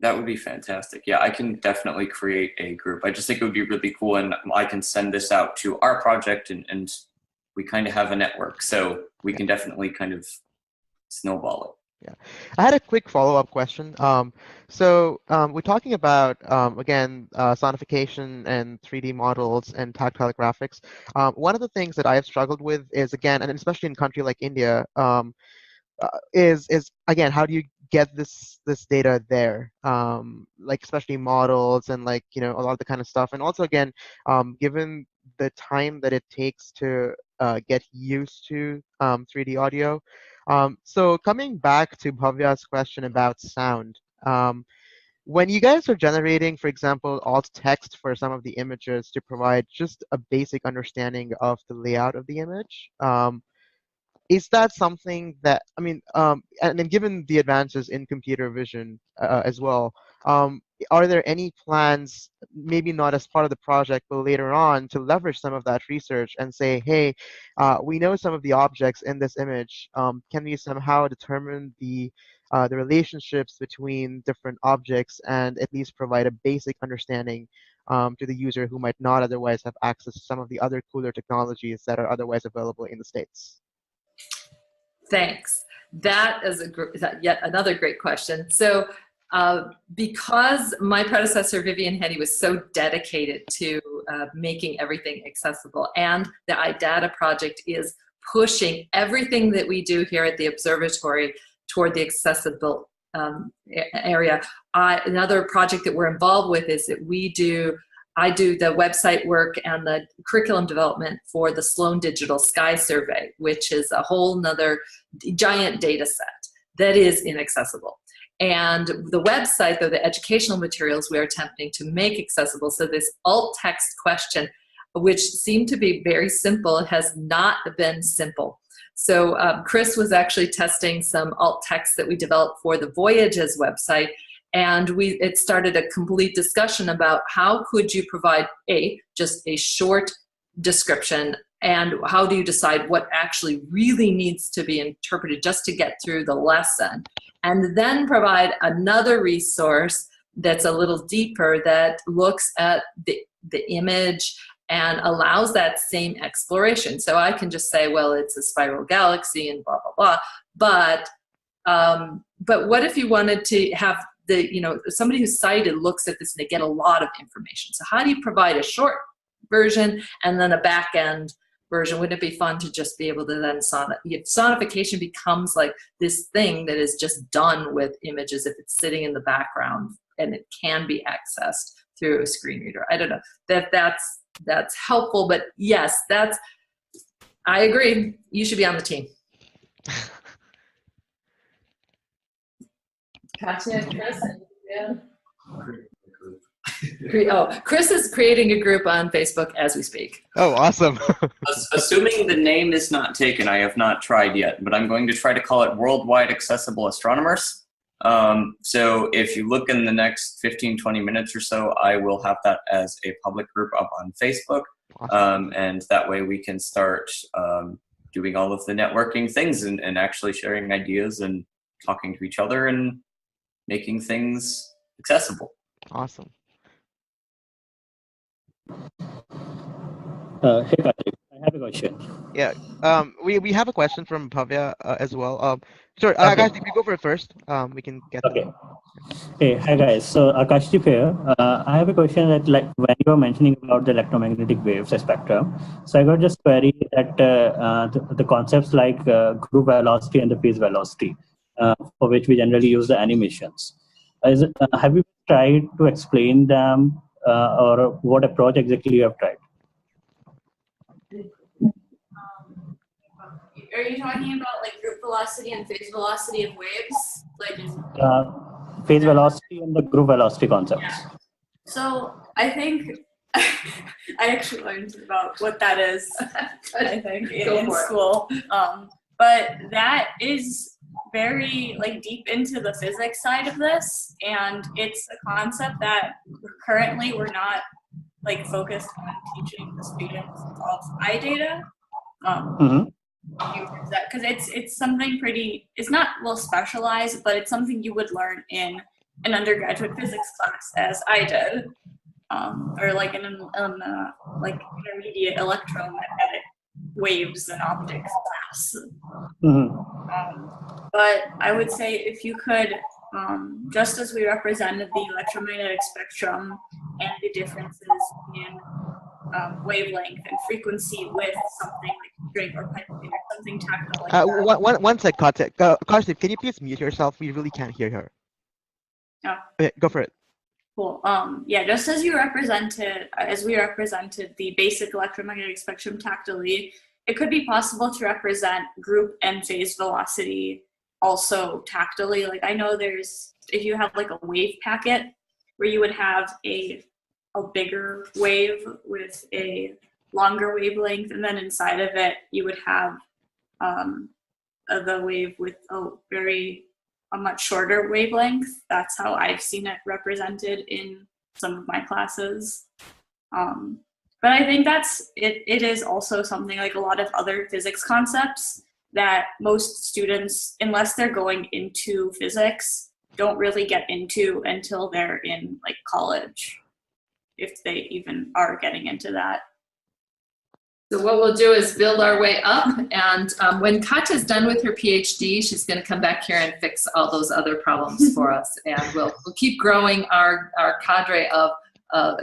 That would be fantastic. Yeah, I can definitely create a group. I just think it would be really cool, and I can send this out to our project, and we kind of have a network, so we can definitely kind of snowball it. Yeah, I had a quick follow-up question. So we're talking about, again, sonification and 3D models and tactile graphics. One of the things that I have struggled with is, again, and especially in a country like India, is again, how do you get this data there? Like especially models and like, you know, a lot of the kind of stuff. And also, again, given the time that it takes to get used to 3D audio. So coming back to Bhavya's question about sound, when you guys are generating, for example, alt text for some of the images to provide just a basic understanding of the layout of the image, is that something that, I mean, and then given the advances in computer vision as well, are there any plans, maybe not as part of the project, but later on, to leverage some of that research and say, hey, we know some of the objects in this image. Can we somehow determine the relationships between different objects and at least provide a basic understanding to the user who might not otherwise have access to some of the other cooler technologies that are otherwise available in the States? Thanks. That is yet another great question. So because my predecessor, Vivian Henny, was so dedicated to making everything accessible, and the iData project is pushing everything that we do here at the observatory toward the accessible area. Another project that we're involved with is that I do the website work and the curriculum development for the Sloan Digital Sky Survey, which is a whole nother giant data set that is inaccessible. And the website, though, the educational materials we are attempting to make accessible. So this alt text question, which seemed to be very simple, has not been simple. So Chris was actually testing some alt text that we developed for the Voyages website, and it started a complete discussion about how could you provide just a short description, and how do you decide what actually really needs to be interpreted just to get through the lesson, and then provide another resource that's a little deeper that looks at the image and allows that same exploration. So I can just say, well, it's a spiral galaxy and blah, blah, blah. But what if you wanted to have somebody who's sighted looks at this and they get a lot of information? So how do you provide a short version and then a back end version? Wouldn't it be fun to just be able to then sonification becomes like this thing that is just done with images if it's sitting in the background and it can be accessed through a screen reader. I don't know that's helpful, but yes, I agree. You should be on the team. Katya, Chris, Chris is creating a group on Facebook as we speak. Oh, awesome. Assuming the name is not taken, I have not tried yet, but I'm going to try to call it Worldwide Accessible Astronomers. So if you look in the next 15-20 minutes or so, I will have that as a public group up on Facebook. Awesome. And that way we can start doing all of the networking things and actually sharing ideas and talking to each other and making things accessible. Awesome. Hey, Patrick, I have a question. Yeah. We have a question from Bhavya as well. Sorry, Okay. guys, if you go for it first, we can get Okay. that. Hey, hi guys. So Akashdeep here. I have a question that, like, when you were mentioning about the electromagnetic waves spectrum, so I got just query that the concepts like group velocity and the phase velocity, for which we generally use the animations. Have you tried to explain them, or what approach exactly you have tried? Are you talking about like group velocity and phase velocity of waves? Like Phase velocity and the group velocity concepts. Yeah. So I think I actually learned about what that is. I think in school, but that is very like deep into the physics side of this, and it's a concept that currently we're not like focused on teaching the students of eye data. Because it's something it's not well specialized, but it's something you would learn in an undergraduate physics class, as I did, or like in like intermediate electromagnetic waves and optics class. But I would say if you could, just as we represented the electromagnetic spectrum and the differences in wavelength and frequency with something like string or piping or something tactile like that. One sec, Katya. Karthik, can you please mute yourself? We really can't hear her. Oh. Okay, go for it. Cool. Yeah, just as we represented the basic electromagnetic spectrum tactilely, it could be possible to represent group and phase velocity also tactilely. Like I know if you have like a wave packet where you would have a bigger wave with a longer wavelength, and then inside of it you would have the wave with a much shorter wavelength. That's how I've seen it represented in some of my classes. But I think it is also something like a lot of other physics concepts that most students, unless they're going into physics, don't really get into until they're in like college, if they even are getting into that. So what we'll do is build our way up, and when Katya's done with her PhD, she's going to come back here and fix all those other problems for us, and we'll keep growing our cadre of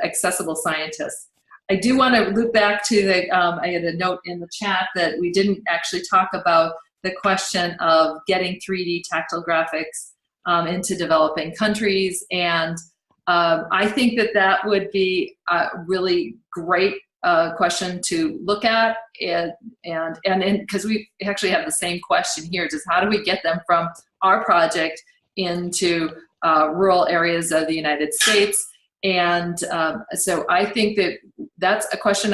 accessible scientists. I do want to loop back to I had a note in the chat that we didn't actually talk about the question of getting 3D tactile graphics into developing countries, and I think that would be a really great question to look at, and because we actually have the same question here, just how do we get them from our project into rural areas of the United States? And so I think that's a question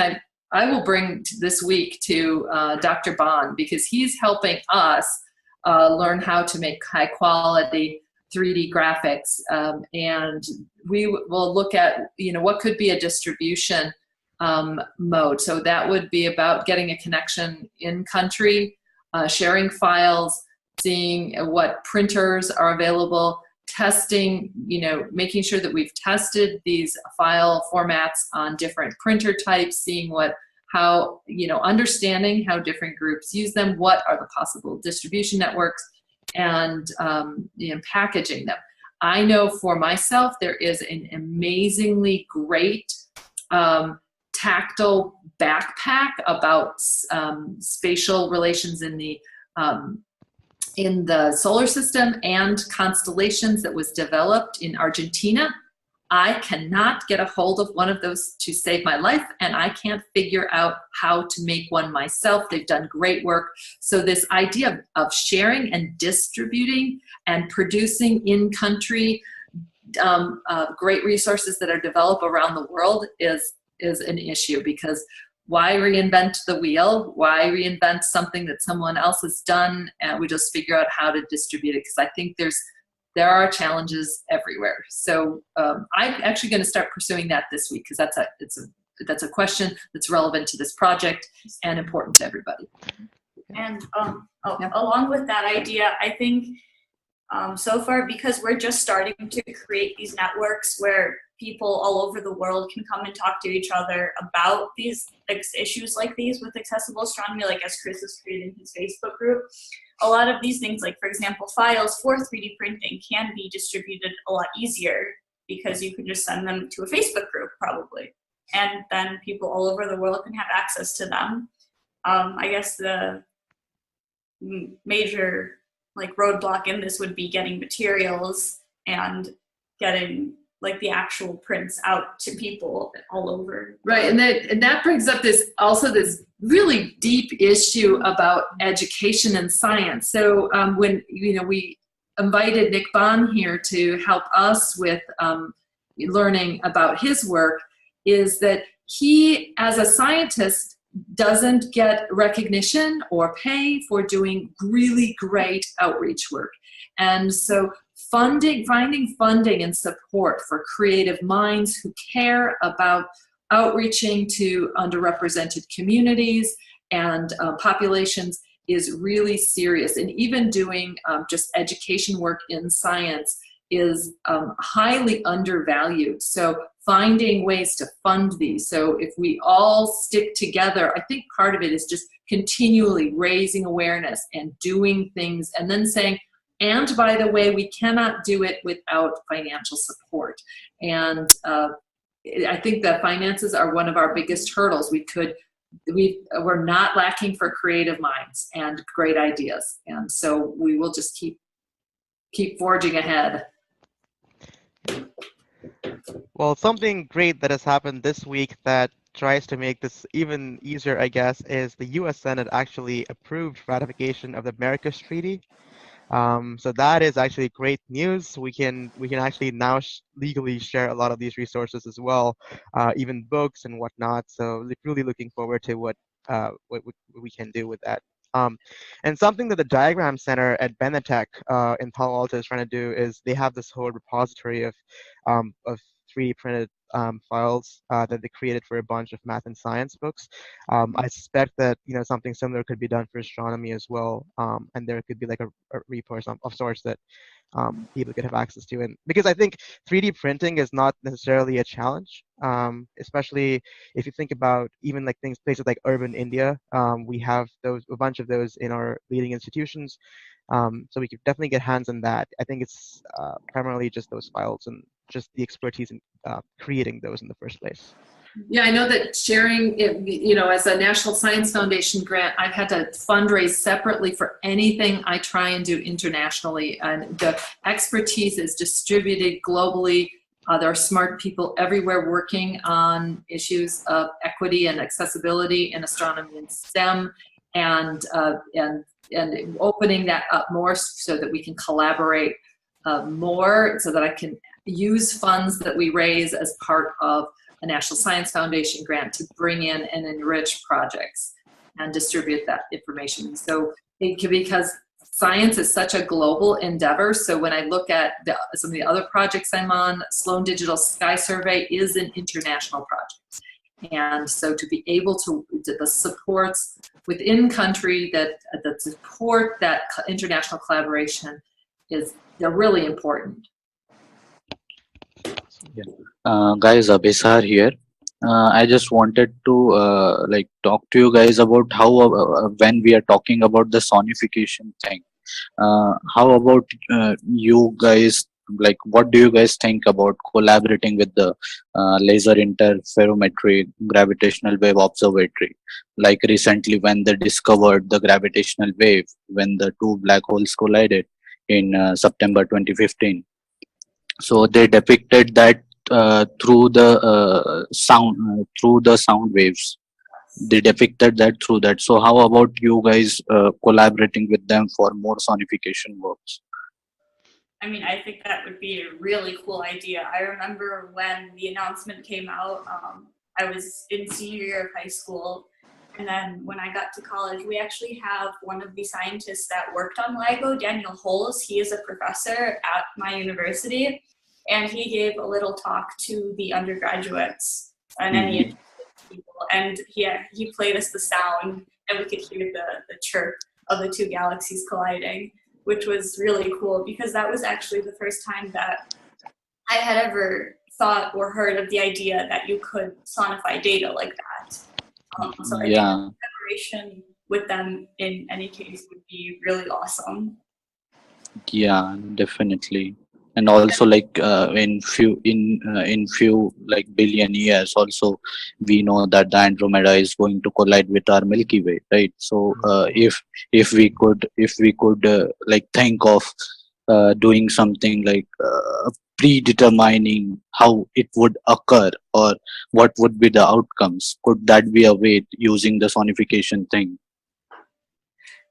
I will bring this week to Dr. Bond, because he's helping us learn how to make high quality 3D graphics, and we will look at, you know, what could be a distribution mode. So that would be about getting a connection in country, sharing files, seeing what printers are available, testing, you know, making sure that we've tested these file formats on different printer types, seeing how, you know, understanding how different groups use them, what are the possible distribution networks, and you know, packaging them. I know for myself, there is an amazingly great tactile backpack about spatial relations in the solar system and constellations that was developed in Argentina. I cannot get a hold of one of those to save my life, and I can't figure out how to make one myself. They've done great work. So this idea of sharing and distributing and producing in-country great resources that are developed around the world is an issue, because why reinvent the wheel? Why reinvent something that someone else has done, and we just figure out how to distribute it? Because I think there are challenges everywhere. So I'm actually going to start pursuing that this week, because that's a question that's relevant to this project and important to everybody. And along with that idea, I think so far, because we're just starting to create these networks where people all over the world can come and talk to each other about these issues like these with accessible astronomy, like as Chris is creating his Facebook group. A lot of these things, like for example, files for 3D printing can be distributed a lot easier, because you can just send them to a Facebook group probably. And then people all over the world can have access to them. I guess the major roadblock in this would be getting materials and getting the actual prints out to people all over. Right, and that brings up this really deep issue about education and science. So when we invited Nick Bond here to help us with learning about his work, is that he, as a scientist, doesn't get recognition or pay for doing really great outreach work. And so finding funding and support for creative minds who care about outreaching to underrepresented communities and populations is really serious. And even doing just education work in science is highly undervalued. So finding ways to fund these. So if we all stick together, I think part of it is just continually raising awareness and doing things, and then saying, and by the way, we cannot do it without financial support. And I think that finances are one of our biggest hurdles. We're not lacking for creative minds and great ideas. And so we will just keep forging ahead. Well, something great that has happened this week that tries to make this even easier, I guess, is the U.S. Senate actually approved ratification of the Marrakesh Treaty. So that is actually great news. We can actually now legally share a lot of these resources as well, even books and whatnot. So really looking forward to what we can do with that. And something that the Diagram Center at Benetech in Palo Alto is trying to do is they have this whole repository of 3D printed files that they created for a bunch of math and science books. I suspect that something similar could be done for astronomy as well, and there could be like a repo of sorts that people could have access to. And because I think 3D printing is not necessarily a challenge, especially if you think about even like places like urban India. We have a bunch of those in our leading institutions, so we could definitely get hands on that. I think it's primarily just those files and just the expertise in creating those in the first place. Yeah, I know that sharing it, as a National Science Foundation grant, I've had to fundraise separately for anything I try and do internationally. And the expertise is distributed globally. There are smart people everywhere working on issues of equity and accessibility in astronomy and STEM, and opening that up more so that we can collaborate more, so that I can use funds that we raise as part of a National Science Foundation grant to bring in and enrich projects and distribute that information. So because science is such a global endeavor, so when I look at some of the other projects I'm on, Sloan Digital Sky Survey is an international project. And so to be able to, the supports within country that support that international collaboration they're really important. Guys, Abhisar here. I just wanted to talk to you guys about how when we are talking about the sonification thing, how about you guys, like what do you guys think about collaborating with the laser interferometry gravitational wave observatory? Like recently when they discovered the gravitational wave when the two black holes collided in September 2015. So they depicted that through the sound waves. They depicted that through that. So how about you guys collaborating with them for more sonification works? I mean, I think that would be a really cool idea. I remember when the announcement came out, I was in senior year of high school. And then when I got to college, we actually have one of the scientists that worked on LIGO, Daniel Holes. He is a professor at my university. And he gave a little talk to the undergraduates and any interested people. And he played us the sound, and we could hear the chirp of the two galaxies colliding, which was really cool because that was actually the first time that I had ever thought or heard of the idea that you could sonify data like that. So I think collaboration with them in any case would be really awesome. Yeah, definitely. And also in few like billion years also we know that the Andromeda is going to collide with our Milky Way, right? So if we could think of doing something like predetermining how it would occur or what would be the outcomes, could that be a way using the sonification thing?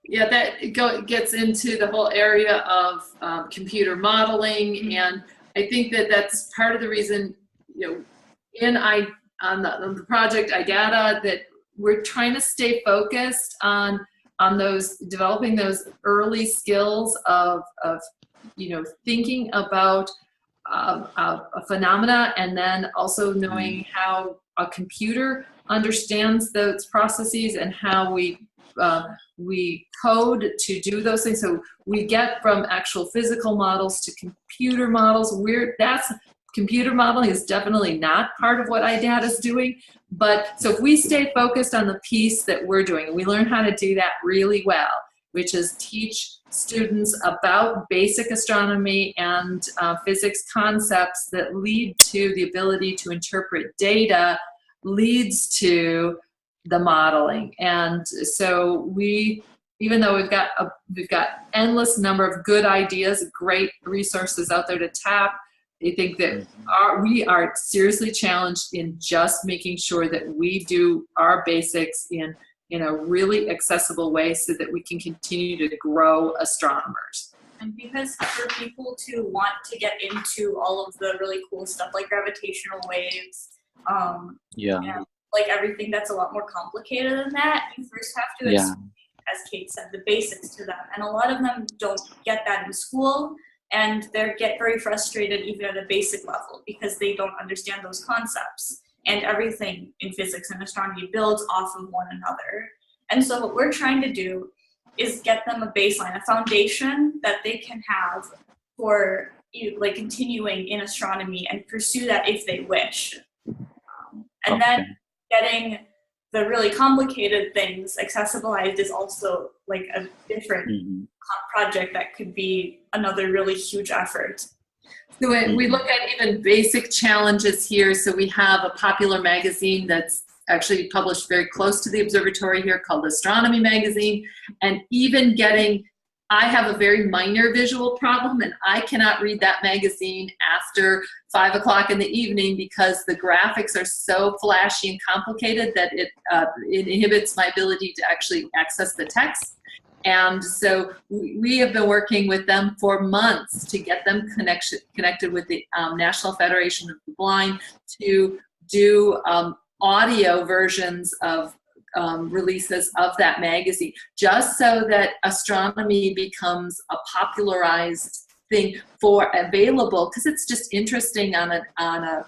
Yeah, that gets into the whole area of computer modeling, and I think that's part of the reason, on the project iData, that we're trying to stay focused on those, developing those early skills of thinking about a phenomena, and then also knowing how a computer understands those processes and how we code to do those things. So we get from actual physical models to computer models. Computer modeling is definitely not part of what iData is doing. But so if we stay focused on the piece that we're doing, and we learn how to do that really well, which is teach students about basic astronomy and physics concepts that lead to the ability to interpret data, leads to the modeling. And so even though we've got endless number of good ideas, great resources out there to tap, I think that we are seriously challenged in just making sure that we do our basics in a really accessible way so that we can continue to grow astronomers. And because for people to want to get into all of the really cool stuff like gravitational waves, and like everything that's a lot more complicated than that, you first have to explain, as Kate said, the basics to them. And a lot of them don't get that in school, and they get very frustrated even at a basic level because they don't understand those concepts. And everything in physics and astronomy builds off of one another. And so what we're trying to do is get them a baseline, a foundation that they can have for continuing in astronomy and pursue that if they wish. And then getting the really complicated things accessibilized is also like a different project that could be another really huge effort. So we look at even basic challenges here. So we have a popular magazine that's actually published very close to the observatory here called Astronomy Magazine. And even I have a very minor visual problem, and I cannot read that magazine after 5 o'clock in the evening because the graphics are so flashy and complicated that it inhibits my ability to actually access the text. And so we have been working with them for months to get them connected with the National Federation of the Blind to do audio versions of releases of that magazine, just so that astronomy becomes a popularized thing for available, because it's just interesting on a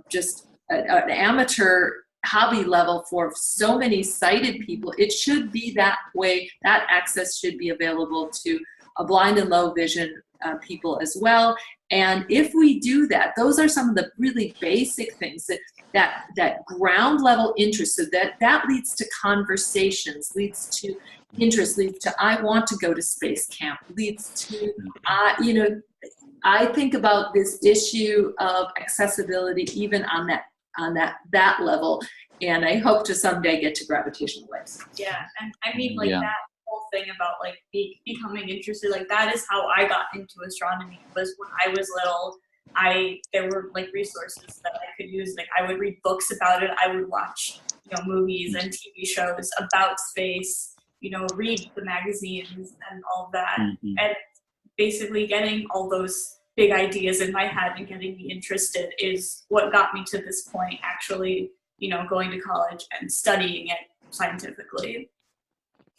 just an amateur hobby level for so many sighted people. It should be that way. That access should be available to a blind and low vision people as well. And if we do that, those are some of the really basic things that ground level interest, so that leads to conversations, leads to interest, leads to I want to go to space camp, leads to I think about this issue of accessibility even on that level, and I hope to someday get to gravitational waves. Yeah, and I mean, like, Yeah. that whole thing about, like, becoming interested, like, that is how I got into astronomy, was when I was little. There were, like, resources that I could use. Like, I would read books about it. I would watch, movies and TV shows about space, read the magazines and all that. Mm-hmm. And basically getting all those big ideas in my head and getting me interested is what got me to this point, actually, going to college and studying it scientifically.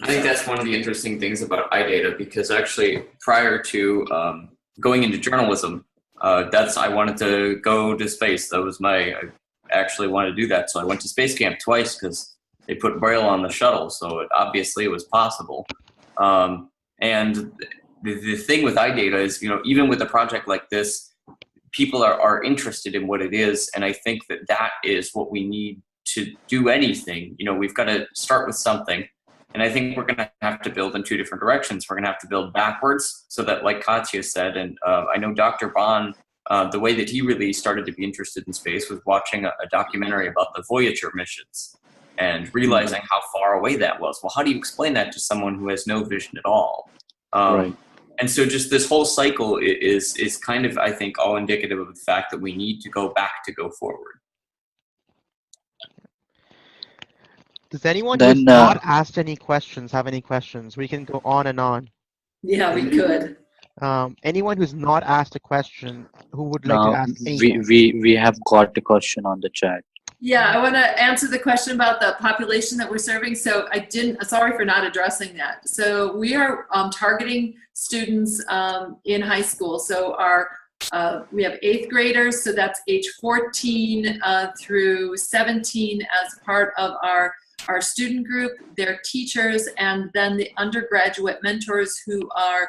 I think that's one of the interesting things about iData, because actually prior to going into journalism, I wanted to go to space. I actually wanted to do that. So I went to space camp twice because they put Braille on the shuttle. So obviously it was possible. And the thing with iData is, even with a project like this, people are interested in what it is. And I think that is what we need to do anything. We've got to start with something. And I think we're going to have to build in two different directions. We're going to have to build backwards, so that, like Katya said, and I know Dr. Bond, the way that he really started to be interested in space was watching a documentary about the Voyager missions and realizing how far away that was. Well, how do you explain that to someone who has no vision at all? Right. And so just this whole cycle is kind of, I think, all indicative of the fact that we need to go back to go forward. Does anyone who's not asked any questions have any questions? We can go on and on. Yeah, we could. Anyone who's not asked a question, who would like to ask anything? We have got a question on the chat. Yeah, I want to answer the question about the population that we're serving. So sorry for not addressing that. So we are targeting students in high school. So we have 8th graders, so that's age 14 through 17 as part of our student group, their teachers, and then the undergraduate mentors who are,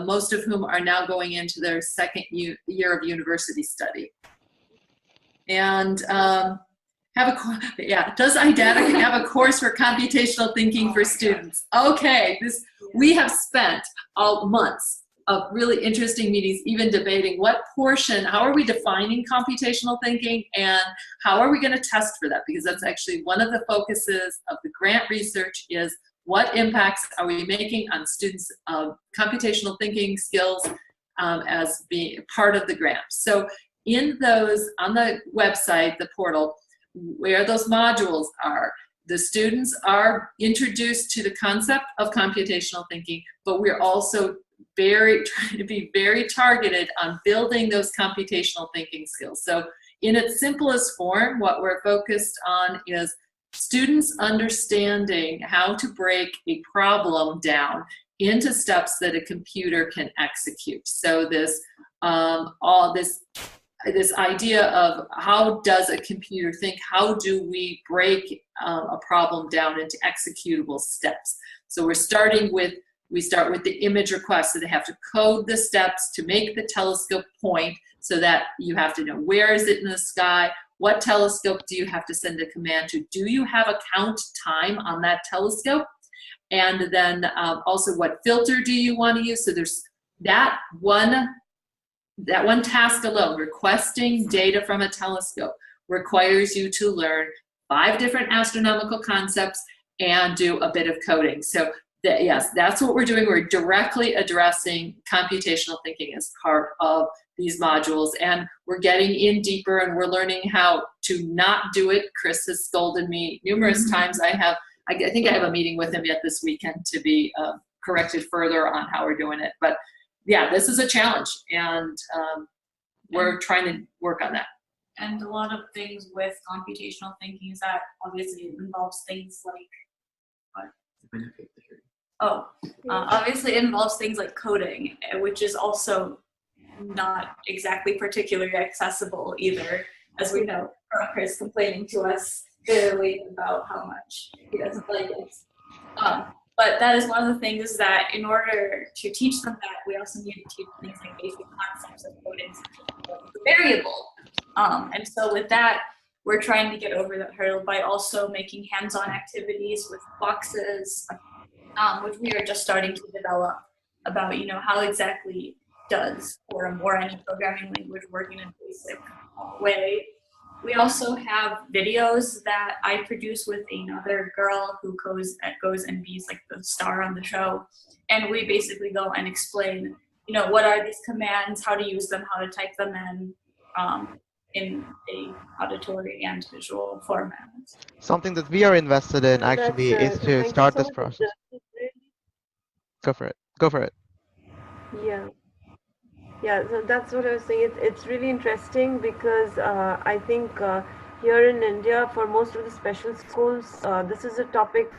most of whom are now going into their second year of university study. And does iData have a course for computational thinking for students? Okay, we have spent months of really interesting meetings, even debating what portion, how are we defining computational thinking, and how are we going to test for that? Because that's actually one of the focuses of the grant research, is what impacts are we making on students' computational thinking skills as being part of the grant. So in those, on the website, the portal, where those modules are, the students are introduced to the concept of computational thinking, but we're also trying to be very targeted on building those computational thinking skills. So in its simplest form, what we're focused on is students understanding how to break a problem down into steps that a computer can execute. So this idea of how does a computer think, how do we break a problem down into executable steps. So we start with the image request, so they have to code the steps to make the telescope point, so that you have to know where is it in the sky, what telescope do you have to send a command to, do you have a count time on that telescope, and then also what filter do you want to use. So there's that one task alone, requesting data from a telescope, requires you to learn 5 different astronomical concepts and do a bit of coding. So yes, that's what we're doing. We're directly addressing computational thinking as part of these modules, and we're getting in deeper, and we're learning how to not do it. Chris has scolded me numerous times. I think I have a meeting with him yet this weekend to be corrected further on how we're doing it. But yeah, this is a challenge, and we're trying to work on that. And a lot of things with computational thinking is that obviously it involves things like obviously it involves things like coding, which is also not exactly particularly accessible either, as we know. Parker is complaining to us bitterly about how much he doesn't like it. But that is one of the things, is that in order to teach them that, we also need to teach things like basic concepts of coding, the variable. And so with that, we're trying to get over that hurdle by also making hands-on activities with boxes, which we are just starting to develop about, how exactly does Fortran or any programming language work in a basic way. We also have videos that I produce with another girl who goes and be like the star on the show. And we basically go and explain, what are these commands, how to use them, how to type them in a auditory and visual format. Something that we are invested in actually is to thank you start so this much. process. Really- Go for it. Go for it. Yeah. Yeah, so that's what I was saying. It's really interesting because I think here in India, for most of the special schools, this is a topic,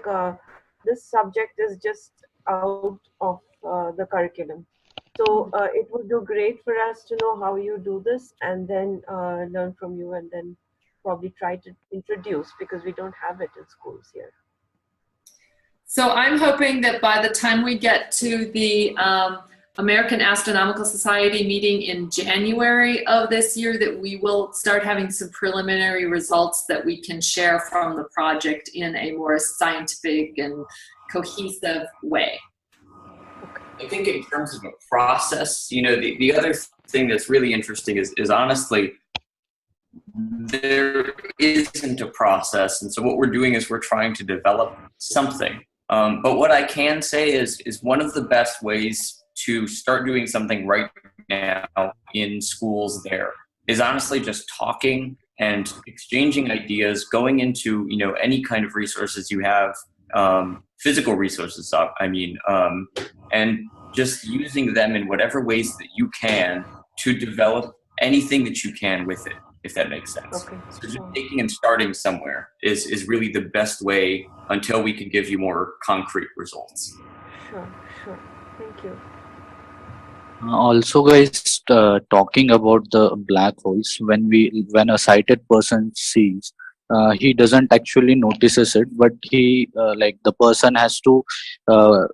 this subject is just out of the curriculum. So it would do great for us to know how you do this, and then learn from you, and then probably try to introduce, because we don't have it in schools here. So I'm hoping that by the time we get to the American Astronomical Society meeting in January of this year, that we will start having some preliminary results that we can share from the project in a more scientific and cohesive way. I think in terms of a process, the other thing that's really interesting is honestly, there isn't a process. And so what we're doing is we're trying to develop something. But what I can say is one of the best ways to start doing something right now in schools there is honestly just talking and exchanging ideas, going into, any kind of resources you have, physical resources, and just using them in whatever ways that you can to develop anything that you can with it, if that makes sense. Okay. So just taking and starting somewhere is really the best way until we can give you more concrete results. Sure. Thank you. Also, guys, talking about the black holes, when a sighted person sees, he doesn't actually notices it, but he the person has to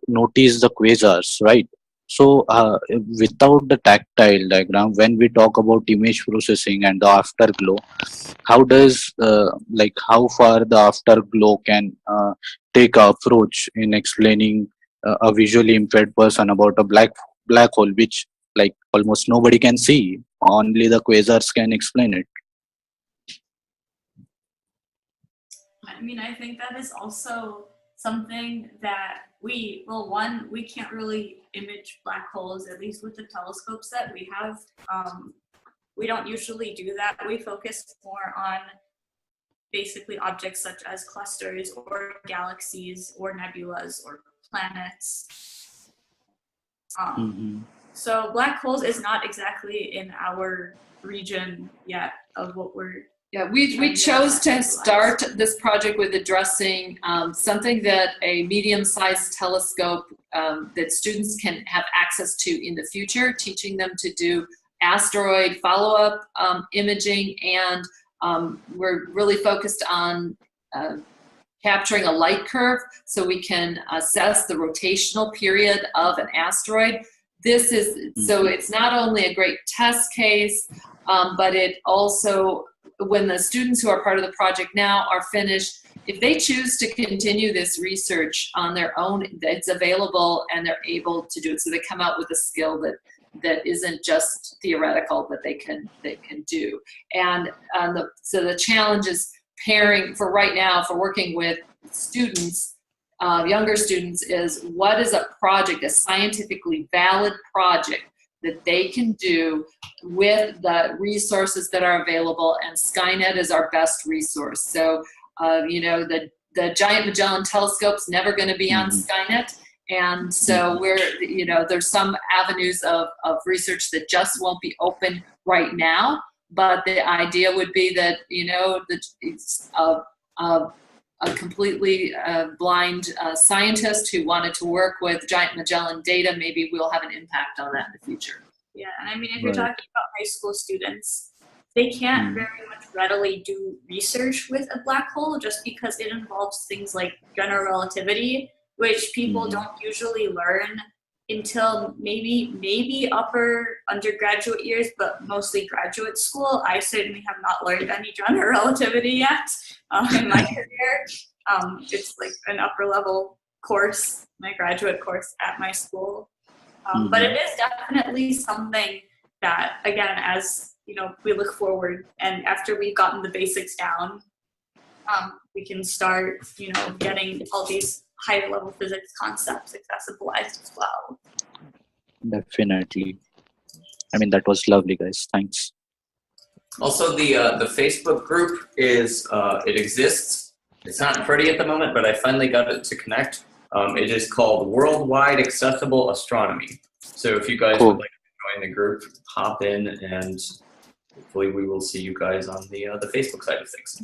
notice the quasars, right? So without the tactile diagram, when we talk about image processing and the afterglow, how does how far the afterglow can take a approach in explaining a visually impaired person about a black hole, which almost nobody can see, only the quasars can explain it. I think that is also something that we can't really image black holes, at least with the telescopes that we have. We don't usually do that. We focus more on basically objects such as clusters or galaxies or nebulas or planets. So black holes is not exactly in our region yet of what we're. Yeah, we chose to start this project with addressing something that a medium-sized telescope that students can have access to in the future, teaching them to do asteroid follow-up imaging, and we're really focused on capturing a light curve so we can assess the rotational period of an asteroid. This is, so it's not only a great test case, but it also, when the students who are part of the project now are finished, if they choose to continue this research on their own, it's available and they're able to do it. So they come out with a skill that isn't just theoretical, that they can do. And so the challenge is pairing, for right now, for working with students, younger students, is what is a project, a scientifically valid project that they can do with the resources that are available, and Skynet is our best resource. So, the Giant Magellan Telescope's never going to be on Skynet, and so there's some avenues of research that just won't be open right now, but the idea would be that, you know, that it's a completely blind scientist who wanted to work with Giant Magellan data, maybe we'll have an impact on that in the future. Yeah, and I mean, if you're talking about high school students, they can't very much readily do research with a black hole just because it involves things like general relativity, which people don't usually learn until maybe upper undergraduate years, but mostly graduate school. I certainly have not learned any general relativity yet in my career. It's like an upper level course, my graduate course at my school. But it is definitely something that, again, as you know, we look forward, and after we've gotten the basics down, we can start, you know, getting all these higher level physics concepts accessibilized as well. Definitely. I mean, that was lovely, guys. Thanks. Also, the Facebook group is it exists. It's not pretty at the moment, but I finally got it to connect. It is called Worldwide Accessible Astronomy. So if you guys would like to join the group, hop in, and hopefully we will see you guys on the Facebook side of things.